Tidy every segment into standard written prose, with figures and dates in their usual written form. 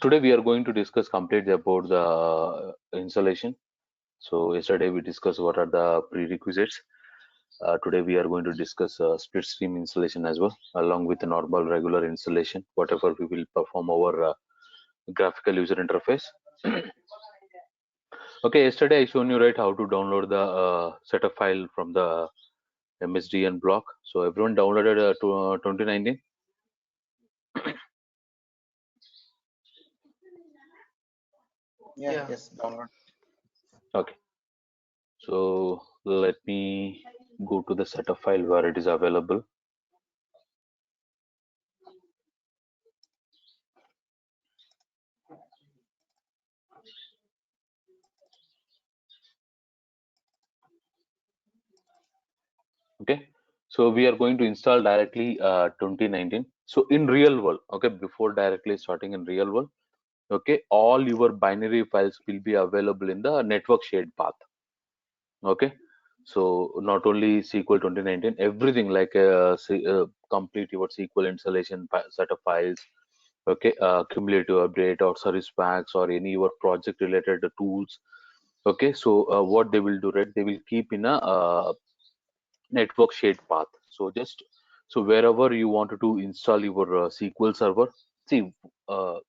Today we are going to discuss completely about the installation. So yesterday we discussed what are the prerequisites. Today we are going to discuss split stream installation as well, along with the normal regular installation, whatever we will perform our graphical user interface. Okay, yesterday I shown you right how to download the setup file from the MSDN block. So everyone downloaded 2019. Yes, download. Okay, so let me go to the setup file where it is available. Okay, so we are going to install directly 2019. So in real world, okay, before directly starting in real world, okay, all your binary files will be available in the network shared path. Okay, so not only SQL 2019, everything like complete your SQL installation set of files, okay, cumulative update or service packs or any your project related tools. Okay, so what they will do, right, they will keep in a network shared path. So wherever you wanted to install your SQL server, see, uh,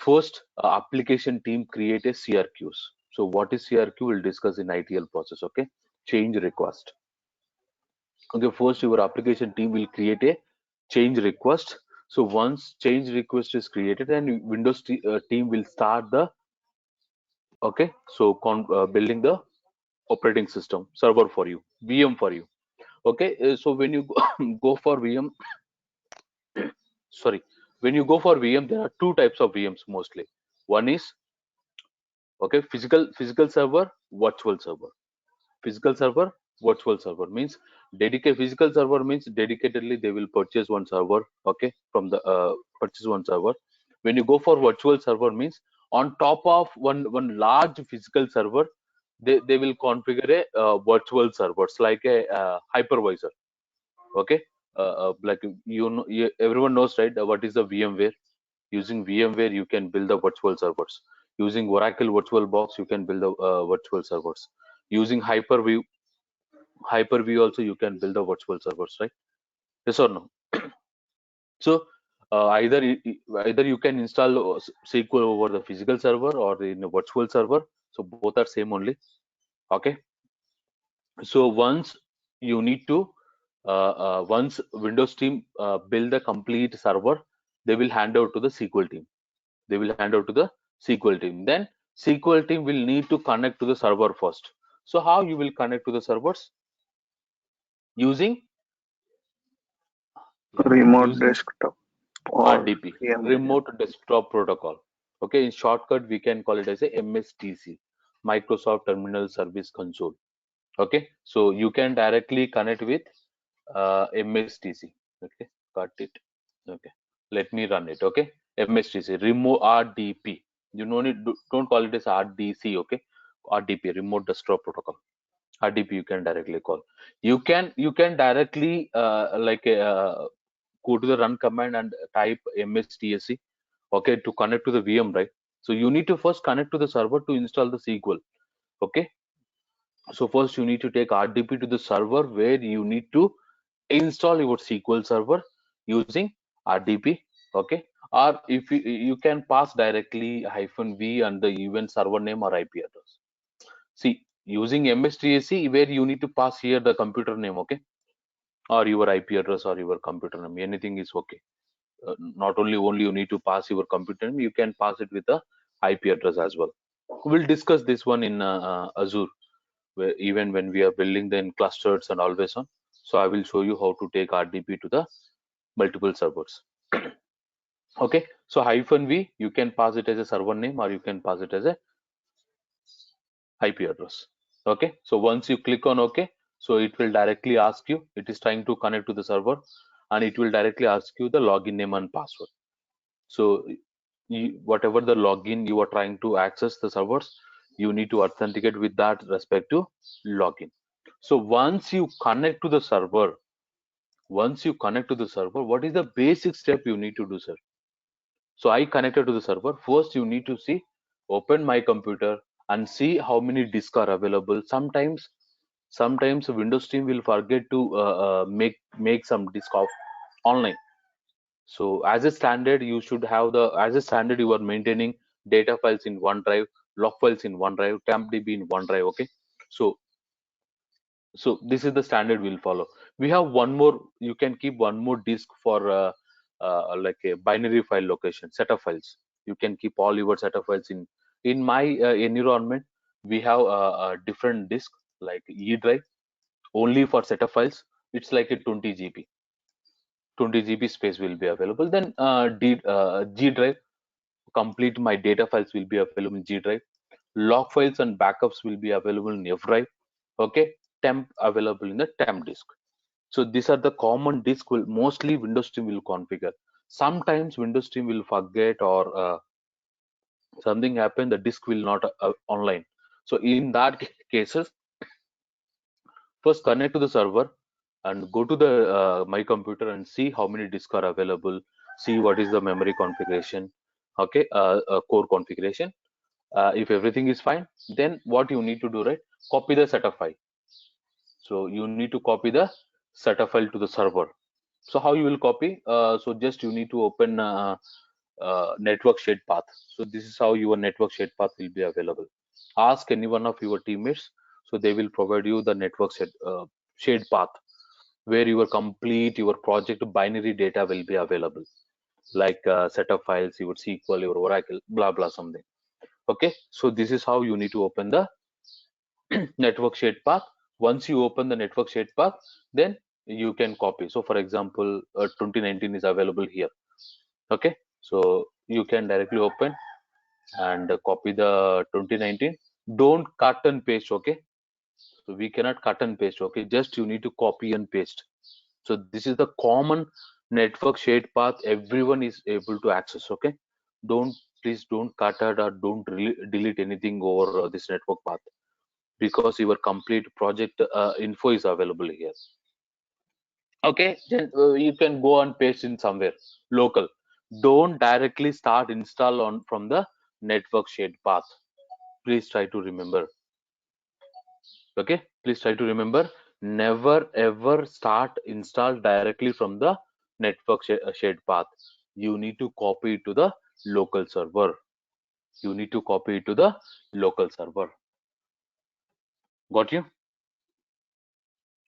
first application team create a CRQs. So what is CRQ? We'll discuss in ITL process. Okay, change request. Okay, first your application team will create a change request. So once change request is created, then Windows team will start the okay. So building the operating system server for you, VM for you. Okay, so when you go for VM, sorry, when you go for VM, there are two types of VMs mostly. One is okay, physical server, virtual server. Physical server, virtual server means dedicated. Physical server means dedicatedly they will purchase one server, okay, from the purchase one server. When you go for virtual server means on top of one large physical server, they will configure a virtual servers like a hypervisor. Okay, like everyone knows, right, what is the VMware. Using VMware you can build the virtual servers. Using Oracle VirtualBox you can build the virtual servers. Using Hyper-V also you can build the virtual servers, right? Yes or no? So either you can install SQL over the physical server or in a virtual server. So both are same only. Okay. So once you need to once Windows team build the complete server, they will hand out to the SQL team. They will hand out to the SQL team. Then SQL team will need to connect to the server first. So how you will connect to the servers? Using Remote using desktop or RDP, VMware. remote desktop protocol. Okay, in shortcut we can call it as a MSTC, Microsoft Terminal Service Console. Okay, so you can directly connect with MSTC. Okay, got it. Okay, let me run it. Okay, MSTC, remote RDP. You don't call it as RDC. Okay, RDP, remote desktop protocol. RDP you can directly call. You can directly go to the run command and type mstsc, okay, to connect to the VM, right? So you need to first connect to the server to install the SQL. Okay, so first you need to take RDP to the server where you need to install your SQL server using RDP. Okay, or if you can pass directly -v and the event server name or IP address. See, using MSTSC where you need to pass here the computer name, okay, or your IP address or your computer name, anything is okay. Not only you need to pass your computer name, you can pass it with the IP address as well. We'll discuss this one in Azure, where even when we are building them clusters and always on. So I will show you how to take RDP to the multiple servers. Okay, so -v, you can pass it as a server name or you can pass it as a IP address. Okay, so once you click on OK, so it will directly ask you, it is trying to connect to the server and it will directly ask you the login name and password. So whatever the login you are trying to access the servers, you need to authenticate with that respect to login. So once you connect to the server, what is the basic step you need to do, sir? So I connected to the server. First, you need to see, open my computer and see how many disks are available. Sometimes Windows team will forget to make some disk of online. So as a standard, you should have as a standard you are maintaining data files in OneDrive, log files in OneDrive, TempDB in OneDrive. Okay, so this is the standard we'll follow. We have one more. You can keep one more disk for like a binary file location set of files. You can keep all your set of files in my environment. We have a different disk like E drive only for set of files. It's like a 20 GB. 20 GB space will be available. Then G drive, complete my data files will be available in G drive. Log files and backups will be available in F drive. Okay, temp available in the temp disk. So these are the common disk will mostly Windows team will configure. Sometimes Windows team will forget or something happen, the disk will not online. So in that cases, first connect to the server and go to the my computer and see how many disks are available. See what is the memory configuration. Okay, core configuration. If everything is fine, then what you need to do, right? Copy the setup file. So you need to copy the setup file to the server. So how you will copy? So just you need to open network shared path. So this is how your network shared path will be available. Ask any one of your teammates, so they will provide you the network shared path where your project binary data will be available, like set of files, your SQL, your Oracle, blah blah something. Okay, so this is how you need to open the network shared path. Once you open the network shared path, then you can copy. So for example, 2019 is available here. Okay, so you can directly open and copy the 2019. Don't cut and paste. Okay, so we cannot cut and paste. Okay, just you need to copy and paste. So this is the common network shared path everyone is able to access. Okay, don't, please don't cut it or don't delete anything over this network path, because your complete project info is available here. Okay, then you can go and paste in somewhere local. Don't directly start install on from the network shared path. Please try to remember. Okay, please try to remember. Never ever start install directly from the network shared path. You need to copy it to the local server. You need to copy it to the local server. Got you?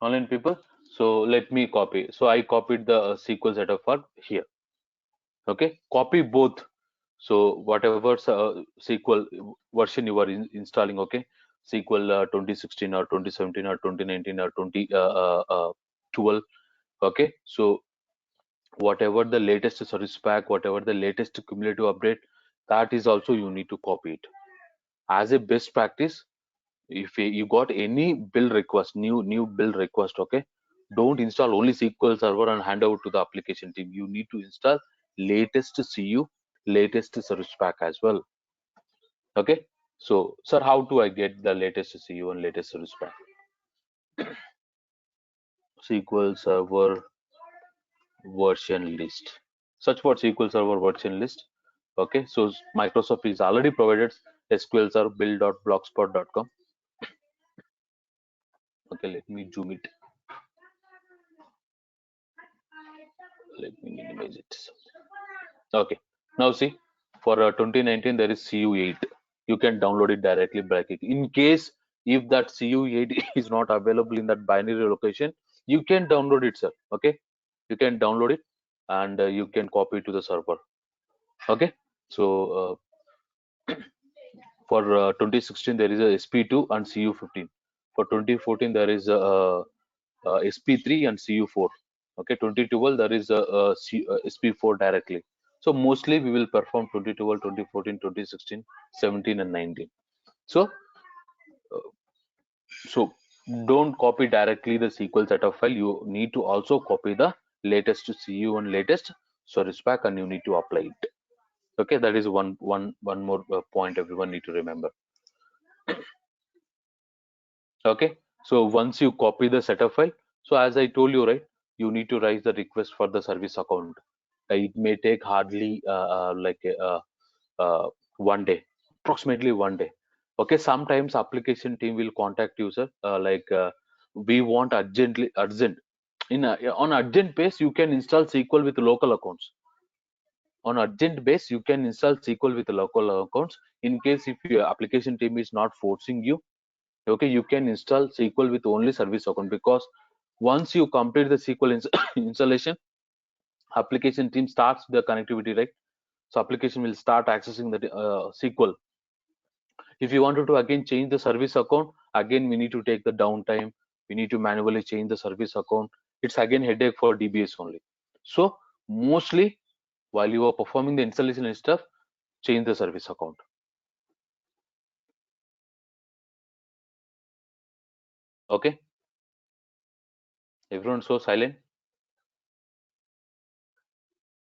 Online people. So let me copy. So I copied the SQL setup for here. Okay, copy both. So whatever SQL version you are installing, okay, SQL 2016 or 2017 or 2019 or 2012. Okay, so whatever the latest service pack, whatever the latest cumulative update, that is also you need to copy it as a best practice. If you got any build request, new build request, okay, don't install only SQL server and hand over to the application team. You need to install latest CU, latest service pack as well. Okay, so sir, how do I get the latest CU and latest service pack? SQL server version list. Search for SQL server version list. Okay, so Microsoft is already provided SQL server build.blogspot.com. Okay, let me zoom it. Let me minimize it. Okay, now see, for 2019 there is CU8. You can download it directly by clicking. In case if that CU8 is not available in that binary location, you can download it, sir. Okay, you can download it and you can copy it to the server. Okay, so for 2016 there is a SP2 and CU15. For 2014 there is a SP3 and CU4. Okay, 2012 there is SP4 directly. So mostly we will perform 2012, 2014, 2016, 17 and 19. So so don't copy directly the SQL setup file. You need to also copy the latest CU and latest service pack, and you need to apply it. Okay, that is one more point everyone need to remember. Okay, so once you copy the setup file, so as I told you, right, you need to raise the request for the service account. it may take hardly like 1 day, approximately 1 day. Okay, sometimes application team will contact you, sir, we want urgent. On urgent base, you can install SQL with local accounts. On urgent base, you can install SQL with local accounts. In case if your application team is not forcing you, okay, you can install SQL with only service account, because once you complete the SQL installation, application team starts the connectivity, right? So application will start accessing the SQL. If you wanted to again change the service account, again we need to take the downtime. We need to manually change the service account. It's again headache for DBS only. So mostly while you are performing the installation and stuff, change the service account. Okay, everyone so silent.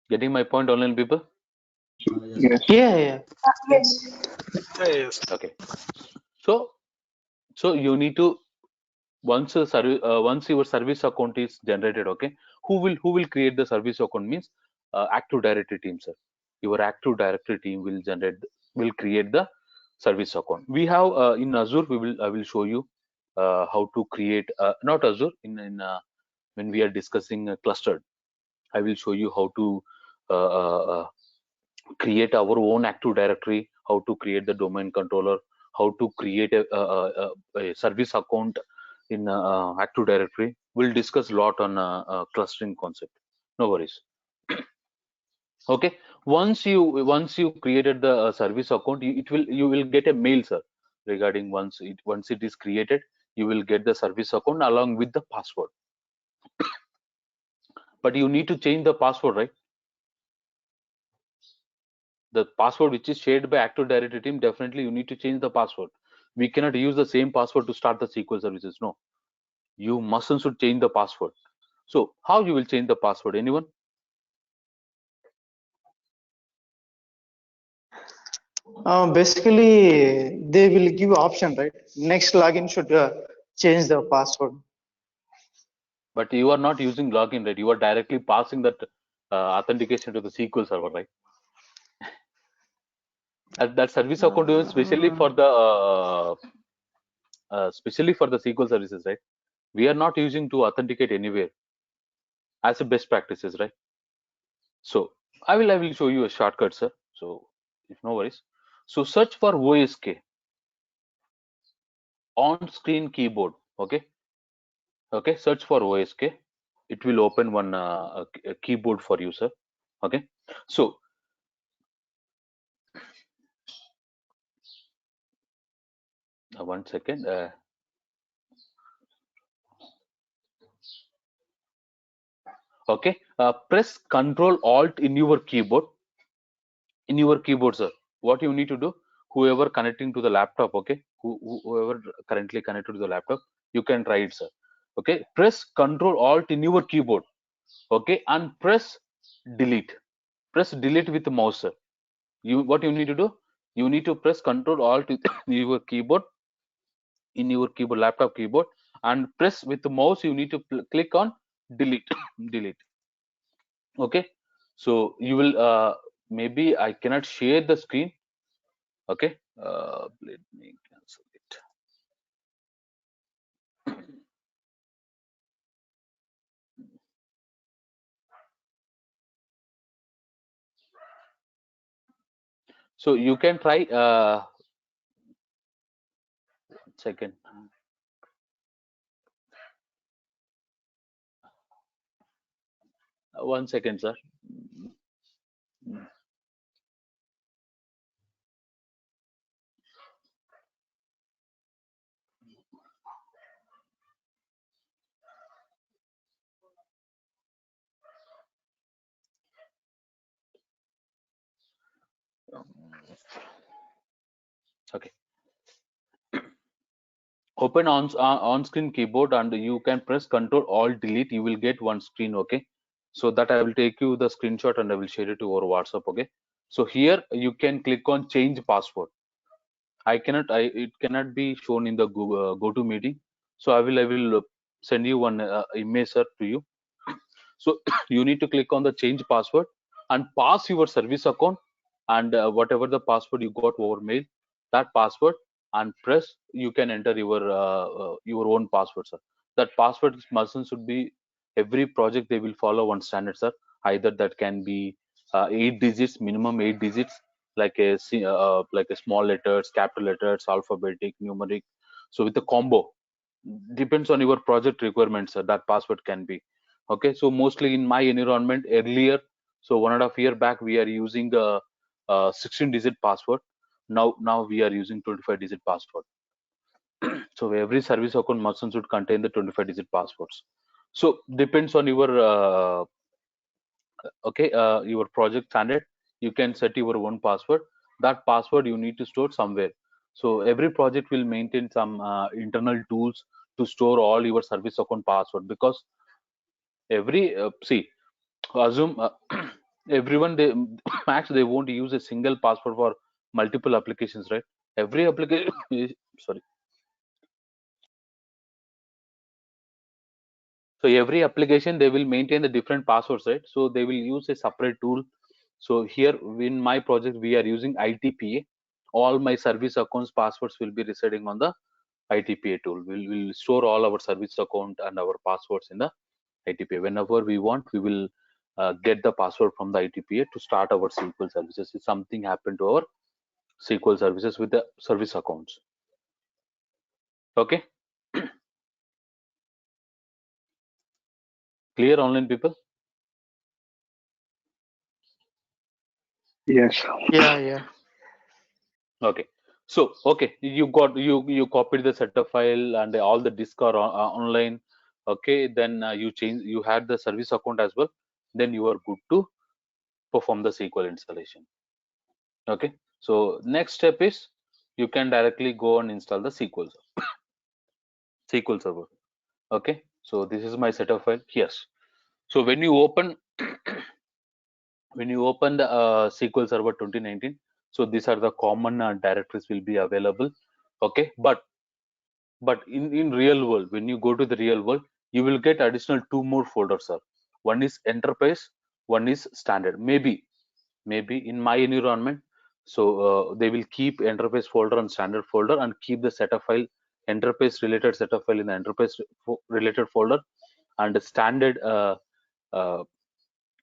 Getting my point, online people? Yes. Yeah. Yes. Okay. So you need to, once your service account is generated, okay, who will create the service account means Active Directory team, sir. Your Active Directory team will create the service account. We have in Azure, I will show you how to create, not Azure, when we are discussing clustered, I will show you how to uh, uh, uh, create our own Active Directory, how to create the domain controller, how to create a service account in Active Directory. We'll discuss a lot on clustering concept. No worries. Okay. Once you created the service account, you will get a mail, sir, regarding once it is created, you will get the service account along with the password. But you need to change the password, right? The password which is shared by Active Directory team, definitely you need to change the password. We cannot use the same password to start the SQL services. No, you mustn't should change the password. So how you will change the password? Anyone? Basically, they will give option, right? Next login should change the password. But you are not using login, right? You are directly passing that authentication to the SQL server, right? That service account is especially for the SQL services, right? We are not using to authenticate anywhere as a best practices, right? So I will show you a shortcut, sir. So if no worries. So search for OSK on screen keyboard. Okay. Okay. Search for OSK. It will open one a keyboard for you, sir. Okay. So one second. Okay. Press Control Alt in your keyboard. In your keyboard, sir. What you need to do? Whoever connecting to the laptop, okay. Whoever currently connected to the laptop, you can try it, sir. Okay. Press Control Alt in your keyboard. Okay, and press delete. Press delete with the mouse, sir. What you need to do? You need to press Control Alt with your keyboard, in your keyboard, laptop keyboard, and press with the mouse. You need to click on delete. Delete. Okay. So you will maybe I cannot share the screen. Okay. Let me cancel it. So you can try. Second. One second, sir. Okay. Open on screen keyboard and you can press Control Alt Delete. You will get one screen. Okay. So that I will take you the screenshot and I will share it to over WhatsApp. Okay. So here you can click on change password. It cannot be shown in the Google, GoTo meeting. So I will send you one image, sir, to you. So you need to click on the change password and pass your service account and whatever the password you got over mail, that password, and press, you can enter your own password, sir. That password merchant should be, every project they will follow one standard, sir. Either that can be 8 digits, minimum 8 digits, like like a small letters, capital letters, alphabetic, numeric. So with the combo, depends on your project requirements, that password can be. Okay, so mostly in my environment earlier, so 1.5 year back, we are using a 16-digit password. Now we are using 25-digit password. So every service account merchant should contain the 25-digit passwords. So depends on your your project standard. You can set your own password. That password you need to store somewhere. So every project will maintain some internal tools to store all your service account password, because every see, assume everyone, they max they won't use a single password for multiple applications, right? Every application sorry, so every application they will maintain the different passwords, right? So they will use a separate tool. So here in my project we are using ITPA. All my service accounts passwords will be residing on the ITPA tool. We'll store all our service account and our passwords in the ITPA. Whenever we want, we will get the password from the ITPA to start our SQL services. If something happened to our SQL services with the service accounts. Okay, clear, online people? Yes. Yeah. Okay, so okay, you copied the setup file and all the disk are online. Okay, then you had the service account as well. Then you are good to perform the SQL installation. Okay, so next step is you can directly go and install the SQL server. Okay, so this is my setup file. Yes. So when you open the SQL Server 2019, so these are the common directories will be available. Okay, but in real world, when you go to the real world, you will get additional two more folders, sir. One is enterprise, one is standard. Maybe in my environment, so they will keep enterprise folder and standard folder, and keep the setup file, enterprise related setup file in the enterprise related folder, and the standard uh,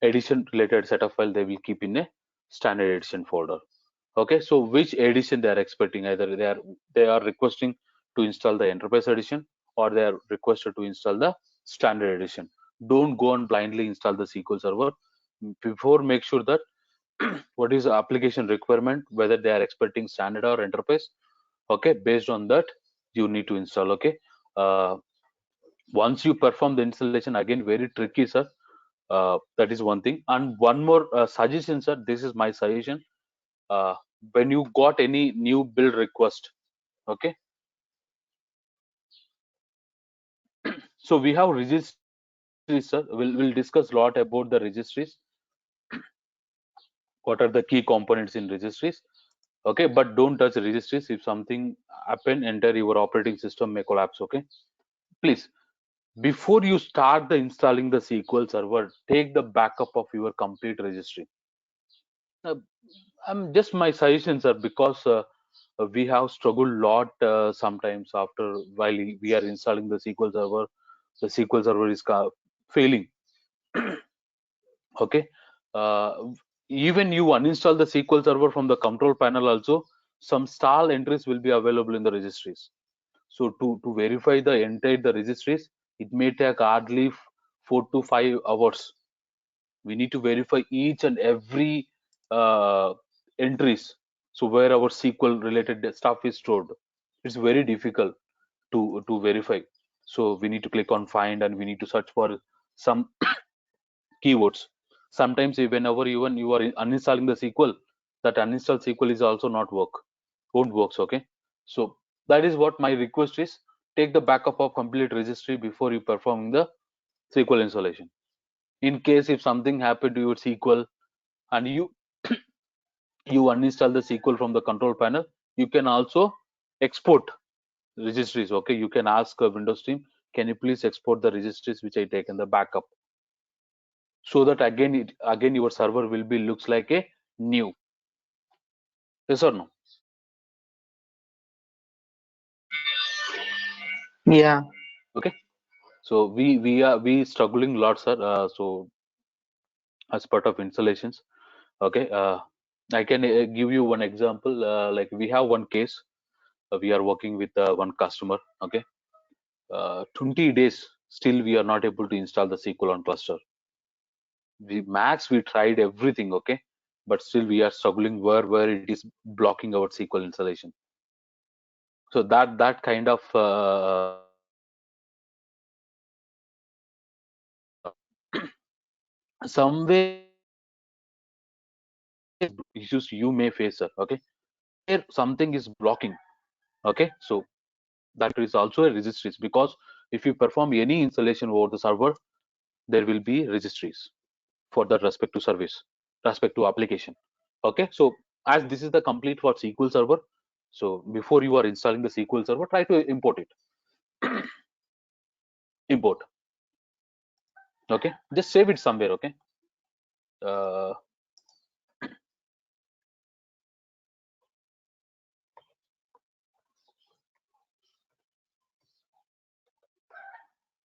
edition related setup file they will keep in a standard edition folder. Okay, so which edition they are expecting, either they are requesting to install the enterprise edition, or they are requested to install the standard edition. Don't go and blindly install the SQL server. Before, make sure that what is the application requirement, whether they are expecting standard or enterprise. Okay, based on that you need to install. Okay, uh, once you perform the installation, again very tricky, sir. That is one thing. And one more suggestion, sir, this is my suggestion. uh, when you got any new build request, okay, so we have registries, sir. We'll discuss a lot about the registries, what are the key components in registries. Okay, but don't touch registries. If something happen, enter your operating system may collapse. Okay, please, before you start the installing the SQL server, take the backup of your complete registry. uh, I'm just my suggestions are, because we have struggled a lot sometimes after, while we are installing the SQL server, the SQL server is failing. Okay, uh, even you uninstall the SQL server from the control panel also, some stall entries will be available in the registries. So to verify the entire the registries, it may take hardly 4 to 5 hours. We need to verify each and every entries, so where our SQL related stuff is stored. It's very difficult to verify. So we need to click on find, and we need to search for some keywords. Sometimes whenever even you are uninstalling the SQL, that uninstalled SQL is also not won't works. Okay, so that is what my request is. Take the backup of complete registry before you performing the SQL installation. In case if something happened to your SQL, and you uninstall the SQL from the control panel, you can also export registries. Okay, you can ask a Windows team, can you please export the registries which I take in the backup. so that again your server will be looks like a new. Yes or no? Yeah. Okay. So we struggling lots, sir. So as part of installations, okay. I can give you one example. Like we have one case. We are working with one customer. Okay. 20 days still we are not able to install the SQL on cluster. We tried everything. Okay. But still we are struggling where it is blocking our SQL installation. So that kind of somewhere issues you may face, sir. Okay. Here something is blocking. Okay. So that is also a registries, because if you perform any installation over the server, there will be registries for that respect to service, respect to application. Okay. So as this is the complete for SQL server, so before you are installing the SQL server, try to import it. Import. Okay. Just save it somewhere. Okay. uh,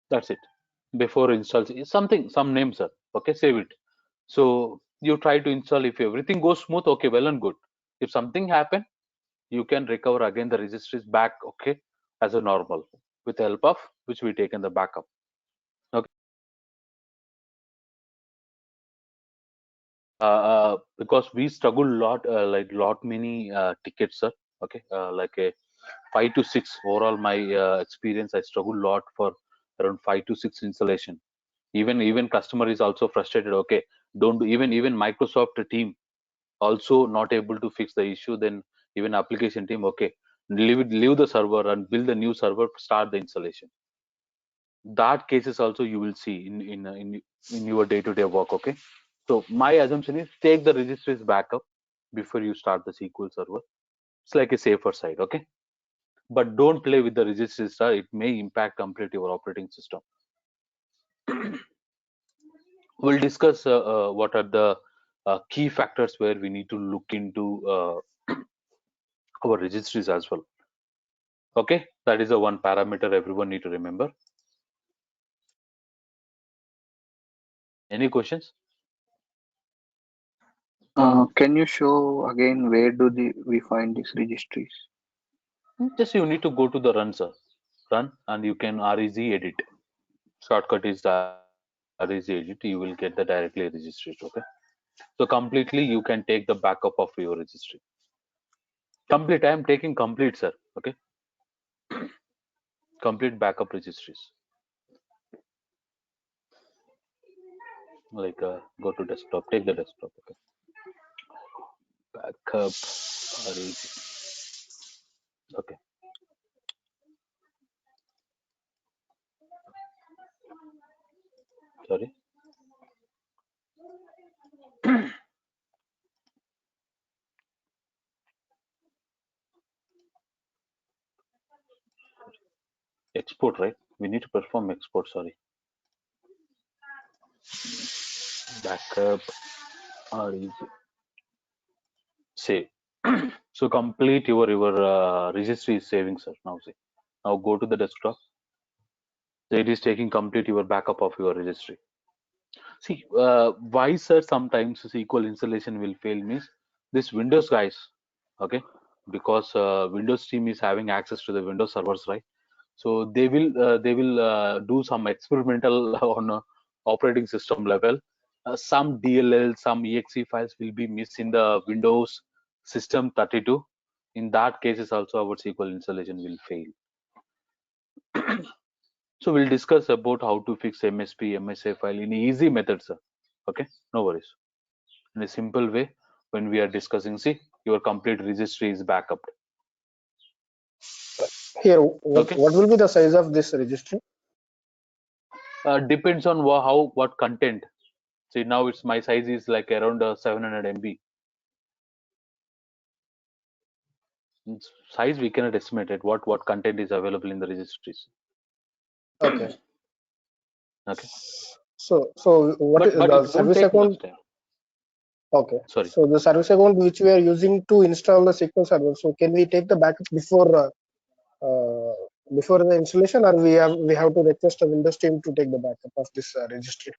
that's it. Before install something, some name, sir. Okay. Save it. So you try to install. If everything goes smooth, okay, well and good. If something happen, you can recover again the registries back, okay, as a normal, with the help of which we take in the backup. Okay. Because we struggle a lot, like lot many tickets, sir. Okay. Like a 5 to 6 overall my experience, I struggle a lot for around 5 to 6 installation. Even customer is also frustrated. Okay. Don't even Microsoft team also not able to fix the issue. Then even application team, okay, leave the server and build the new server, start the installation. That cases also you will see in your day-to-day work. Okay. So my assumption is take the registries backup before you start the SQL server. It's like a safer side. Okay. But don't play with the registries, sir. It may impact complete your operating system. We'll discuss what are the key factors where we need to look into our registries as well. Okay. That is the one parameter everyone need to remember. Any questions? Can you show again where we find these registries? Just you need to go to the run, sir. Run, and you can reg edit. Shortcut is the reg edit. You will get the directly registry. Okay. So completely you can take the backup of your registry. Complete. I am taking complete, sir. Okay. Complete backup registries. Like go to desktop. Take the desktop. Okay. Backup reg. Okay. Sorry. Export, right? We need to perform export. Sorry. Backup reg. Save. So complete your registry is saving, sir. Now see. Now go to the desktop. So it is taking complete your backup of your registry. See, why, sir, sometimes SQL installation will fail means this Windows guys, okay, because Windows team is having access to the Windows servers, right? So they will do some experimental on operating system level. Some DLL, some exe files will be missed in the Windows system 32. In that cases also our SQL installation will fail. So we'll discuss about how to fix MSP, MSA file in easy method, sir. Okay, no worries. In a simple way, when we are discussing, see, your complete registry is backed. Here, Okay, what will be the size of this registry? depends on what content. See, now it's my size is like around 700 MB. Size we cannot estimate it. What content is available in the registries. Okay. Okay. So what is But the it won't service take account? much time. Okay. Sorry. So the service account which we are using to install the SQL Server. So can we take the backup uh, before the installation, or we have to request a Windows team to take the backup of this registry?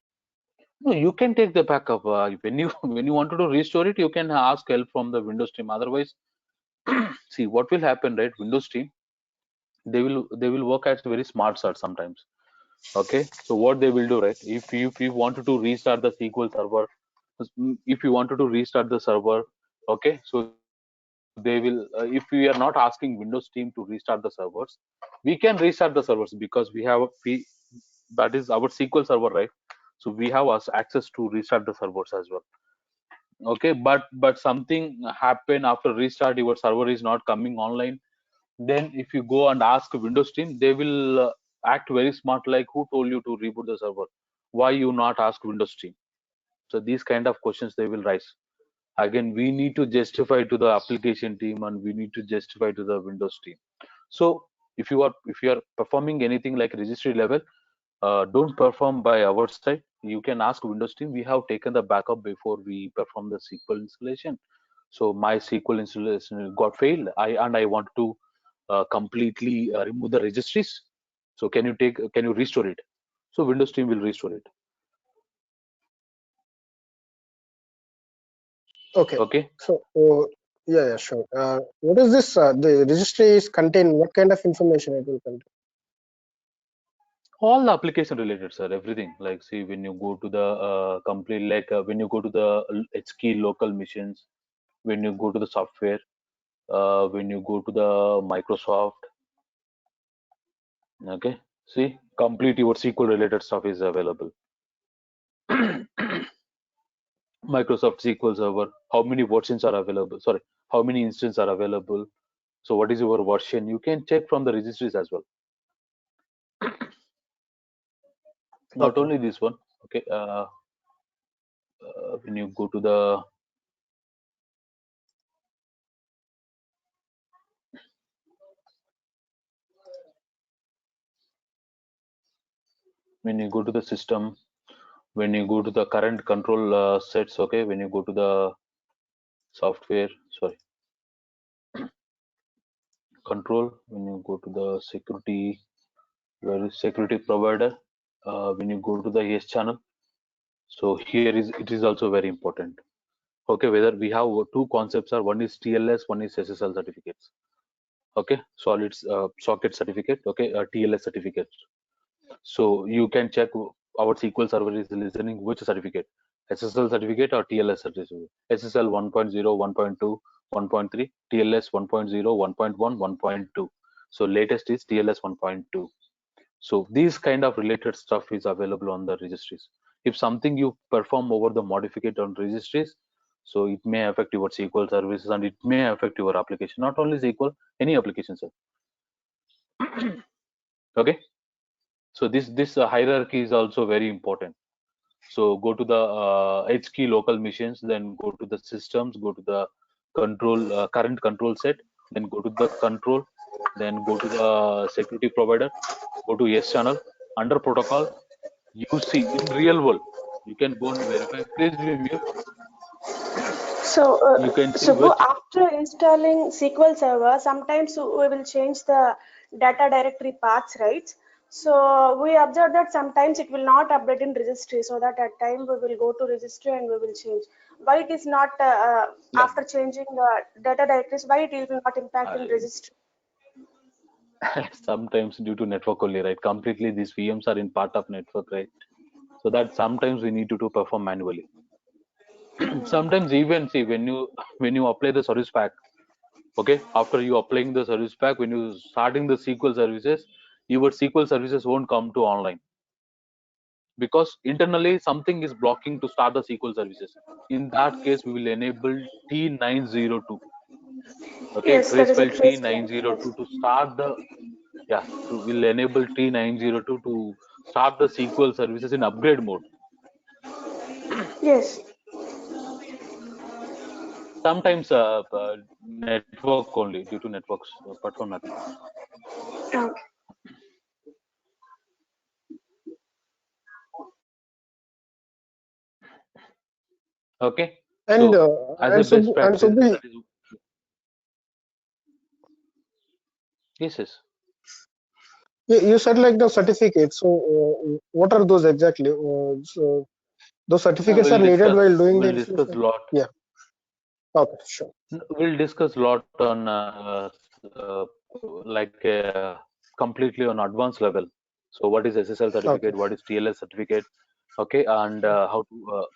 No, you can take the backup. When you when you wanted to restore it, you can ask help from the Windows team. Otherwise, see what will happen, right? Windows team, they will work as very smart start sometimes. Okay, so what they will do, right? If you wanted to restart the SQL server, if you wanted to restart the server, okay, so they will. If we are not asking Windows team to restart the servers, we can restart the servers because we have that is our SQL server, right? So we have access to restart the servers as well. Okay, but something happen after restart, your server is not coming online. Then if you go and ask Windows team, they will act very smart, like who told you to reboot the server, why you not ask Windows team. So these kind of questions they will rise. Again, we need to justify to the application team, and we need to justify to the Windows team. So if you are performing anything like registry level, don't perform by our side. You can ask Windows team. We have taken the backup before we perform the SQL installation. So my SQL installation got failed. I want to completely remove the registries. So can you restore it? So Windows team will restore it. Okay. Okay. So yeah, sure. What is this? The registry is contain what kind of information it will contain? All the application related, sir, everything. Like, see, when you go to the complete, like when you go to the HKey local missions, when you go to the software, when you go to the Microsoft, okay, see, complete your SQL related stuff is available. Microsoft SQL Server, how many versions are available? Sorry, how many instances are available? So what is your version? You can check from the registries as well. Not Okay. only this one, okay. When you go to the when you go to the system, when you go to the current control sets, okay, when you go to the software, sorry, control, when you go to the security, where is security provider, when you go to the yes channel, so here is it is also very important. Okay, whether we have two concepts are, one is TLS, one is SSL certificates. Okay, solid socket certificate, okay, TLS certificate. So you can check our SQL server is listening which certificate, SSL certificate or TLS certificate. SSL 1.0, 1.2, 1.3, TLS 1.0, 1.1, 1.2. So latest is TLS 1.2. So these kind of related stuff is available on the registries. If something you perform over the modificate on registries, so it may affect your SQL services and it may affect your application. Not only SQL, any application, sir. Okay. So this hierarchy is also very important. So go to the HKey local machines, then go to the systems, go to the control current control set, then go to the control, then go to the security provider, go to yes channel. Under protocol, you see in real world, you can go and verify. Please be mute. So, You can see Subbu, which. after installing SQL Server, sometimes we will change the data directory paths, right? So we observe that sometimes it will not update in registry, so that at time we will go to registry and we will change. Why it is not Yeah, after changing data directories? Why it will not impact in I, registry? sometimes due to network only, right? Completely these VMs are in part of network, right? So that sometimes we need to perform manually. Sometimes even see when you apply the service pack, okay, after you applying the service pack, when you starting the SQL services, your SQL services won't come to online because internally something is blocking to start the SQL services. In that case, we will enable T902. Okay, Yes, that trace is a file trace file. T902 to start the, yeah, to will enable T902 to start the SQL services in upgrade mode. Yes. Sometimes network only, due to networks, apart from nothing. Okay. Okay. And So as a best practice, Subhi, that is, yes, yes. you said like the certificates. So what are those exactly? So those certificates are needed while doing the We'll discuss a installation. lot. Yeah. Okay. Sure. We'll discuss a lot on uh, like completely on advanced level. So what is SSL Okay. certificate? What is TLS certificate? Okay, and how to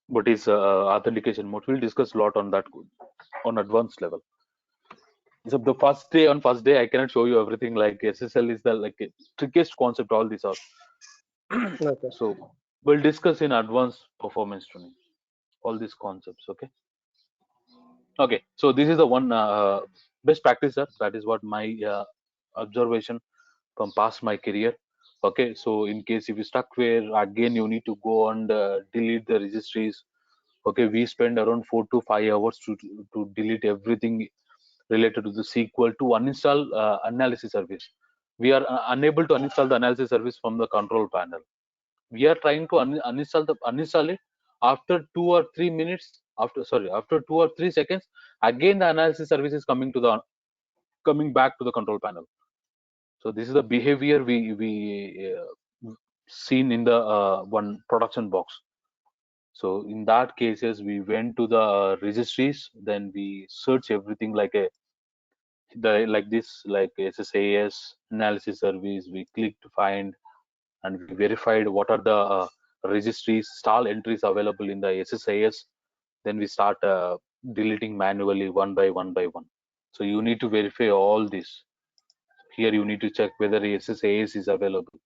what is authentication mode? We'll discuss a lot on that on advanced level. So the first day, I cannot show you everything. Like SSL is the like trickiest concept. All these are. Okay. So we'll discuss in advanced performance tuning all these concepts. Okay. Okay. So this is the one best practice, sir. That is what my observation from past my career. Okay. So in case if you stuck where again you need to go and delete the registries. Okay. We spend around 4 to 5 hours to delete everything related to the SQL to uninstall analysis service. We are unable to uninstall the analysis service from the control panel. We are trying to uninstall it after 2 or 3 minutes. After 2 or 3 seconds, again the analysis service is coming back to the control panel. So this is the behavior seen in the one production box. So in that cases, we went to the registries, then we search everything like like this, like SSAS analysis service. We click to find and we verified what are the registries, stall entries available in the SSAS. Then we start deleting manually one by one by one. So you need to verify all this. Here you need to check whether SSAS is available.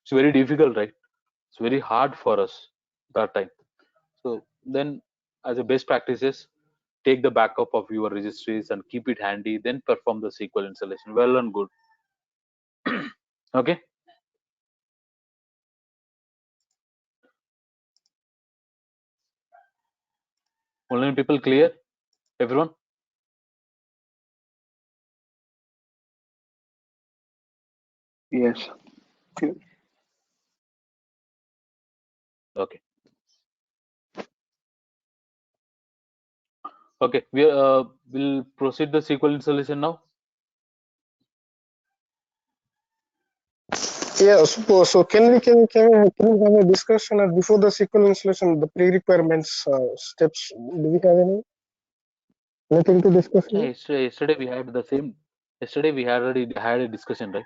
It's very difficult, right? It's very hard for us that time. So then, as a best practices, take the backup of your registries and keep it handy. Then perform the SQL installation. Well and good. Okay. Online people clear? Everyone? Yes. Okay. Okay. Okay. We'll proceed the SQL installation now. Yeah. So can we have a discussion before the SQL installation, the pre-requirements steps? Do we have anything to discuss Yeah, here? yesterday we had the same. Yesterday we had already had a discussion, right?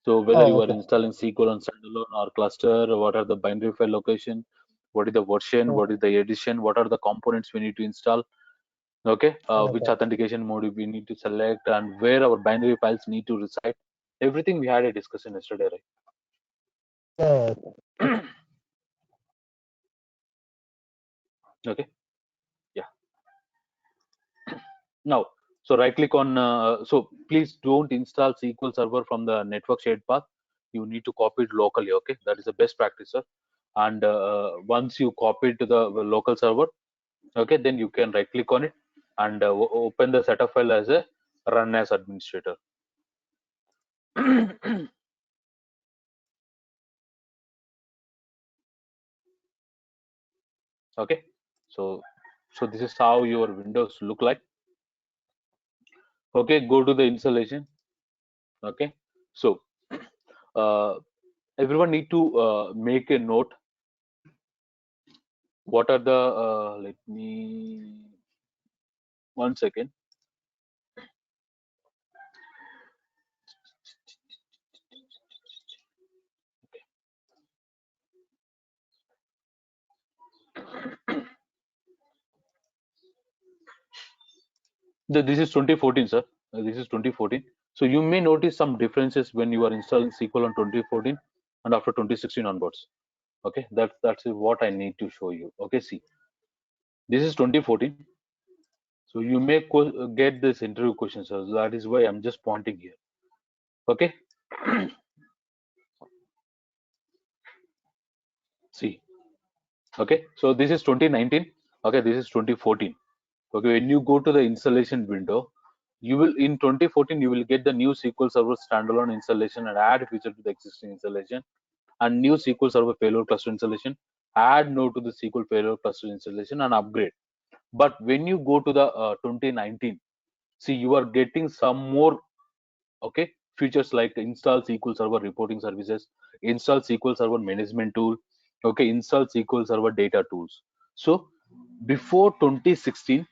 So whether Oh, you are okay. installing SQL on standalone or cluster, what are the binary file location, what is the version, what Okay. is the edition, what are the components we need to install, okay, which Okay. authentication mode we need to select, and where our binary files need to reside. Everything we had a discussion yesterday, Oh, right? Okay, yeah. Now, so right click on, so please don't install SQL Server from the network shared path. You need to copy it locally, okay? That is the best practice, sir. And once you copy it to the local server, okay, then you can right click on it and open the setup file as a run as administrator. Okay, so this is how your windows look like. Okay, go to the installation. Okay, so uh, everyone need to make a note. What are the let me 1 second. This is 2014, sir. This is 2014. So you may notice some differences when you are installing SQL on 2014 and after 2016 onwards. Okay, that's what I need to show you. Okay, see, this is 2014. So you may get this interview question, sir. That is why I'm just pointing here. Okay, see. Okay, so this is 2019. Okay, this is 2014. Okay, when you go to the installation window, you will in 2014 you will get the new SQL Server standalone installation and add feature to the existing installation, and new SQL Server payload cluster installation, add node to the SQL payload cluster installation and upgrade. But when you go to the 2019, see, you are getting some more, okay, features like install SQL Server reporting services, install SQL Server management tool, okay, install SQL Server data tools. So before 2016,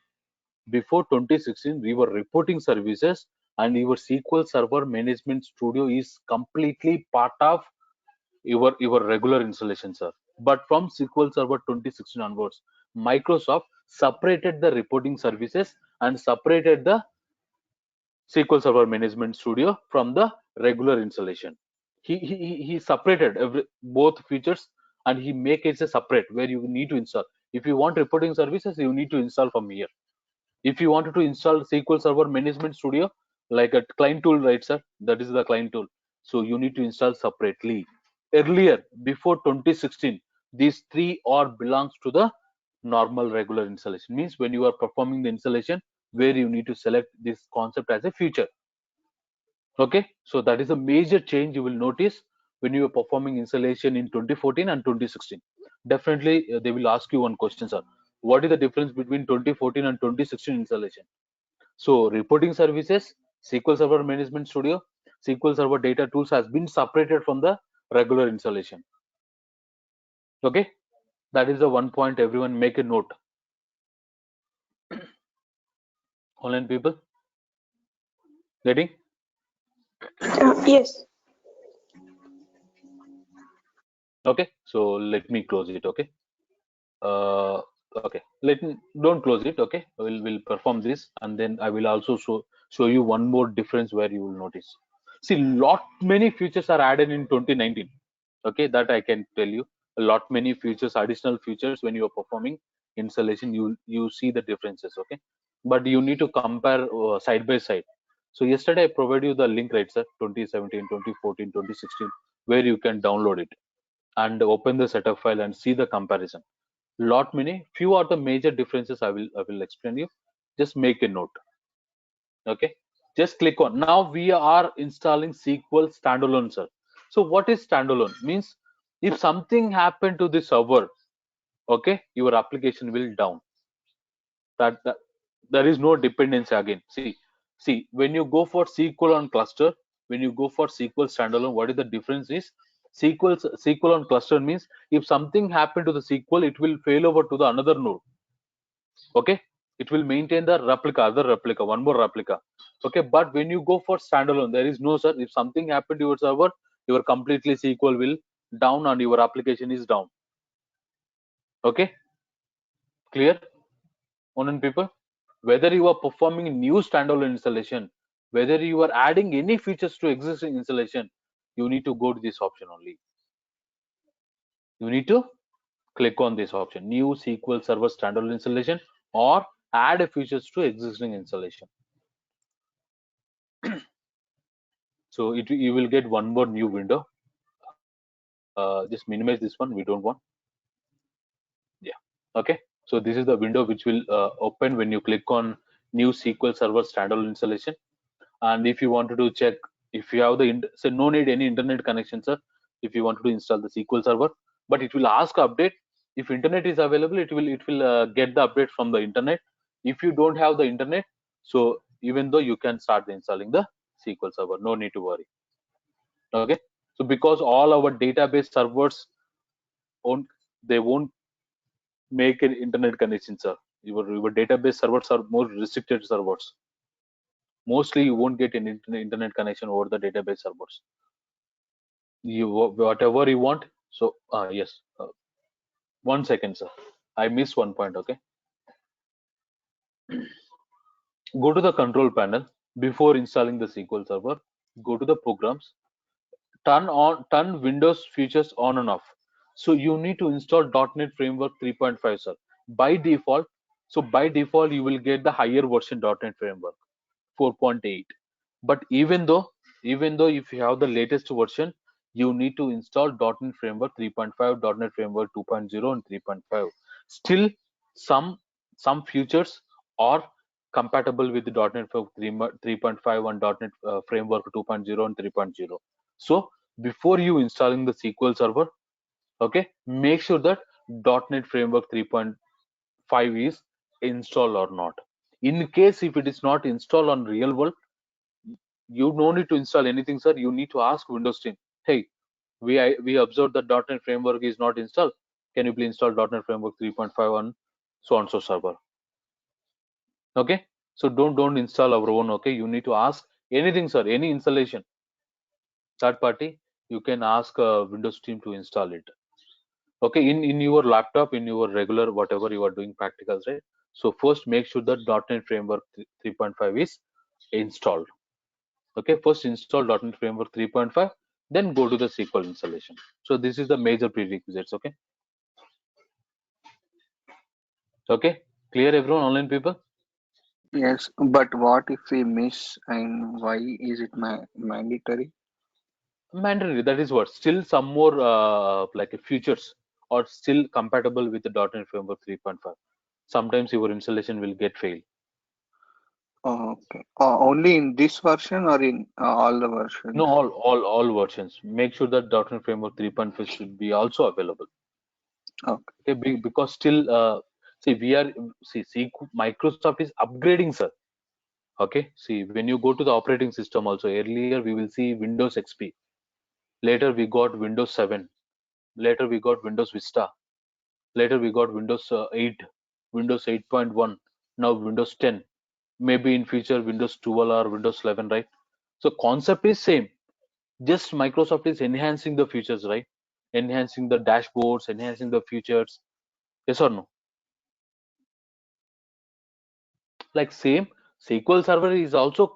we were reporting services, and your SQL Server Management Studio is completely part of your regular installation, sir. But from SQL Server 2016 onwards, Microsoft separated the reporting services and separated the SQL Server Management Studio from the regular installation. He separated both features, and he make it a separate where you need to install. If you want reporting services, you need to install from here. If you wanted to install SQL Server Management Studio, like a client tool, right, sir? That is the client tool. So you need to install separately. Earlier, before 2016, these three all belongs to the normal regular installation. Means when you are performing the installation, where you need to select this concept as a feature. Okay, so that is a major change you will notice when you are performing installation in 2014 and 2016. Definitely, they will ask you one question, sir. What is the difference between 2014 and 2016 installation? So reporting services, SQL Server Management Studio, SQL Server data tools has been separated from the regular installation. Okay, that is the one point. Everyone make a note. Online people getting? Yes. Okay, so let me close it. Okay. Okay, don't close it. Okay, we'll perform this, and then I will also show you one more difference where you will notice. See, lot many features are added in 2019. Okay, that I can tell you. A lot many features, additional features, when you are performing installation, you see the differences. Okay, but you need to compare side by side. So yesterday I provided you the link, right, sir? 2017, 2014, 2016, where you can download it and open the setup file and see the comparison. Lot many few are the major differences. I will explain you. Just make a note. Okay, just click on. Now we are installing SQL standalone, sir. So what is standalone? Means if something happened to the server, okay, your application will down. That there is no dependency again. See, when you go for SQL on cluster, when you go for SQL standalone, what is the difference is SQL on cluster means if something happened to the SQL, it will fail over to the another node. Okay, it will maintain the replica, other replica, one more replica. Okay, but when you go for standalone, there is no, sir. If something happened to your server, your completely SQL will down and your application is down. Okay, clear? On people, whether you are performing new standalone installation, whether you are adding any features to existing installation, you need to go to this option only. You need to click on this option, new SQL Server standalone installation, or add features to existing installation. So you will get one more new window. Just minimize this one, we don't want. Yeah, okay. So this is the window which will open when you click on new SQL Server standalone installation. And if you wanted to check if you have so no need any internet connection, sir. If you wanted to install the SQL Server, but it will ask update. If internet is available, it will get the update from the internet. If you don't have the internet, so even though you can start installing the SQL Server, no need to worry. Okay, so because all our database servers won't make an internet connection, sir. Your database servers are more restricted servers. Mostly you won't get an internet connection over the database servers. You whatever you want. So yes, 1 second, sir. I missed one point. Okay, go to the control panel before installing the SQL Server. Go to the programs. Turn Windows features on and off. So you need to install .NET Framework 3.5, sir. By default, you will get the higher version .NET Framework 4.8. But even though if you have the latest version, you need to install .NET Framework 3.5, .NET Framework 2.0, and 3.5. Still, some features are compatible with the .NET 3.5 and .NET Framework 2.0 and 3.0. So before you installing the SQL Server, okay, make sure that .NET Framework 3.5 is installed or not. In case if it is not installed on real world, you no need to install anything, sir. You need to ask Windows team, hey, we observed that .NET Framework is not installed. Can you please install .NET Framework 3.5 on so and so server? Okay, so don't install our own. Okay, you need to ask anything, sir. Any installation, third party, you can ask Windows team to install it. Okay, in your laptop, in your regular whatever you are doing practicals, right? So first make sure that .NET Framework 3.5 is installed. Okay, first install .NET Framework 3.5, then go to the SQL installation. So this is the major prerequisites. Okay, okay, clear everyone, online people? Yes, but what if we miss, and why is it mandatory? Mandatory, that is what, still some more like features or still compatible with the .NET Framework 3.5. Sometimes your installation will get failed. Oh, okay. Only in this version or in all the No, versions? all versions. Make sure that .NET Framework 3.5 should be also available. Okay. Okay, because still see we are see Microsoft is upgrading, sir. Okay, see when you go to the operating system also, earlier we will see Windows XP, later we got Windows 7, later we got Windows Vista, later we got Windows 8, Windows 8.1, now Windows 10, maybe in future Windows 12 or Windows 11, right? So concept is same, just Microsoft is enhancing the features, right? Enhancing the dashboards, enhancing the features. Yes or no? Like same SQL Server is also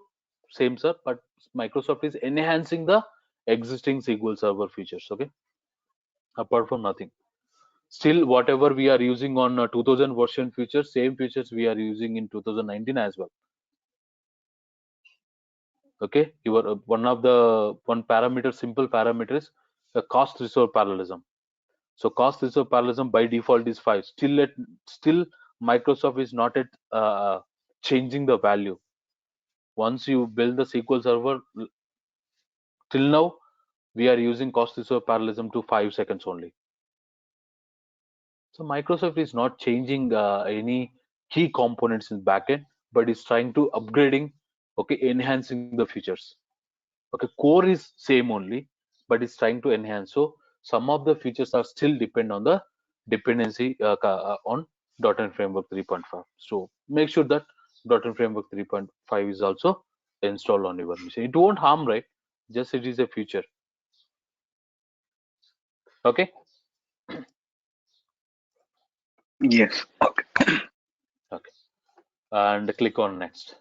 same, sir, but Microsoft is enhancing the existing SQL Server features. Okay, apart from nothing. Still, whatever we are using on 2000 version features, same features we are using in 2019 as well. Okay, your one of the one parameter, simple parameter is the cost reserve parallelism. So cost reserve parallelism by default is 5. Still Microsoft is not at changing the value. Once you build the SQL Server, till now we are using cost reserve parallelism to 5 seconds only. So Microsoft is not changing any key components in backend, but is trying to upgrading, okay, enhancing the features. Okay, core is same only, but it's trying to enhance. So some of the features are still depend on the dependency on .NET Framework 3.5. So make sure that .NET Framework 3.5 is also installed on your machine. It won't harm, right? Just it is a feature. Okay. Yes. Okay. Okay, and click on next.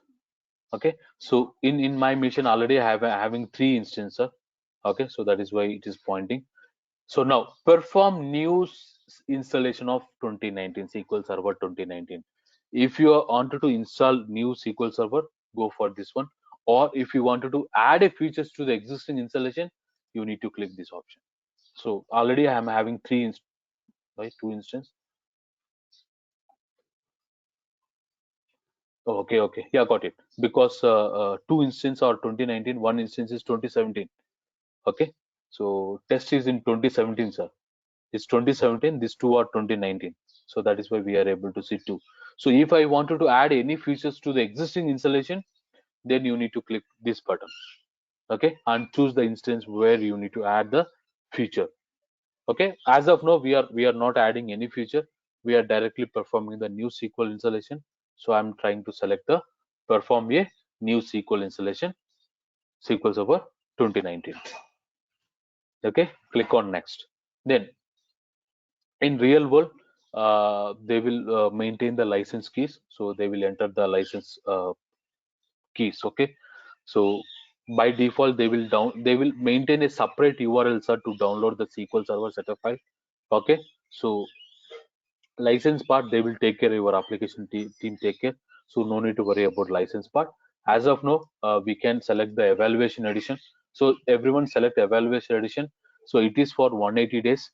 Okay, so in my mission already I have having 3 instances. Okay, so that is why it is pointing. So now perform new installation of 2019 SQL Server 2019. If you wanted to install new SQL Server, go for this one. Or if you wanted to add a features to the existing installation, you need to click this option. So already I am having 3 right, 2 instances. Oh, okay, okay, yeah, got it. Because 2 instances are 2019, one instance is 2017. Okay, so test is in 2017, sir. It's 2017, these two are 2019. So that is why we are able to see two. So if I wanted to add any features to the existing installation, then you need to click this button. Okay, and choose the instance where you need to add the feature. Okay, as of now we are not adding any feature. We are directly performing the new SQL installation. So I'm trying to select the perform a new SQL installation, SQL Server 2019. Okay, click on next. Then in real world, they will maintain the license keys, so they will enter the license keys. Okay, so by default they will maintain a separate URL, sir, to download the SQL Server setup file. Okay, so license part they will take care, your application team take care, so no need to worry about license part. As of now, we can select the evaluation edition. So everyone select evaluation edition. So it is for 180 days.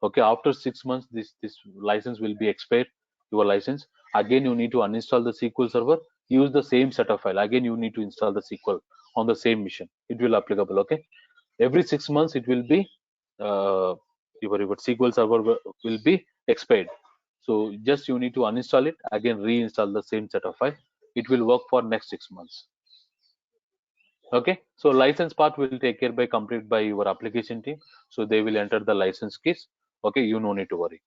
Okay, after 6 months this license will be expired, your license. Again you need to uninstall the SQL Server, use the same setup file. Again you need to install the SQL on the same mission. It will applicable. Okay, every 6 months it will be your SQL Server will be expired. So just you need to uninstall it, again reinstall the same set of file. It will work for next 6 months. Okay, so license part will take care by complete by your application team. So they will enter the license keys. Okay, you no need to worry.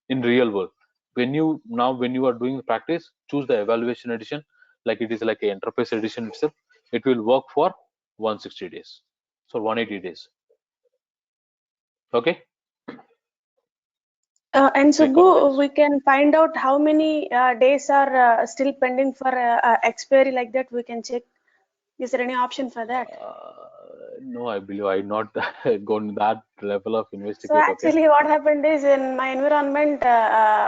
In real world, when you are doing practice, choose the evaluation edition, like it is like a enterprise edition itself. It will work for 160 days, so 180 days. Okay, And click on Subbu, next. we can find out how many days are still pending for expiry, like that we can check. Is there any option for that? No, I believe I not gone that level of So investigate. Okay. actually what happened is, in my environment,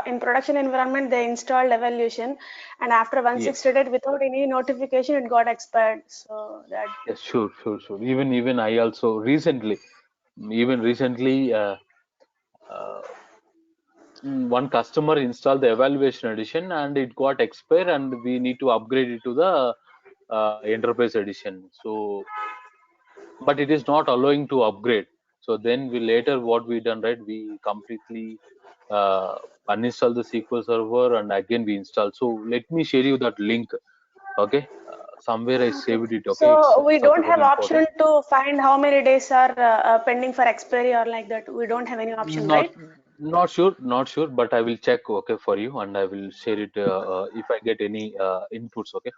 in production environment, they installed evaluation, and after Yes. 160 days without any notification, it got expired. So that, Yes. Sure. Sure. Sure. Even I also recently, even recently, uh, one customer installed the evaluation edition and it got expired, and we need to upgrade it to the enterprise edition. So, but it is not allowing to upgrade. So then we later what we done, right, we completely uh, uninstall the SQL server and again we install. So let me share you that link. Okay, somewhere I okay. saved it. Okay, it's So we don't something have very important. option to find how many days are pending for expiry or like that. We don't have any option, Not right? not sure, but I will check. Okay, for you, and I will share it if I get any inputs. Okay,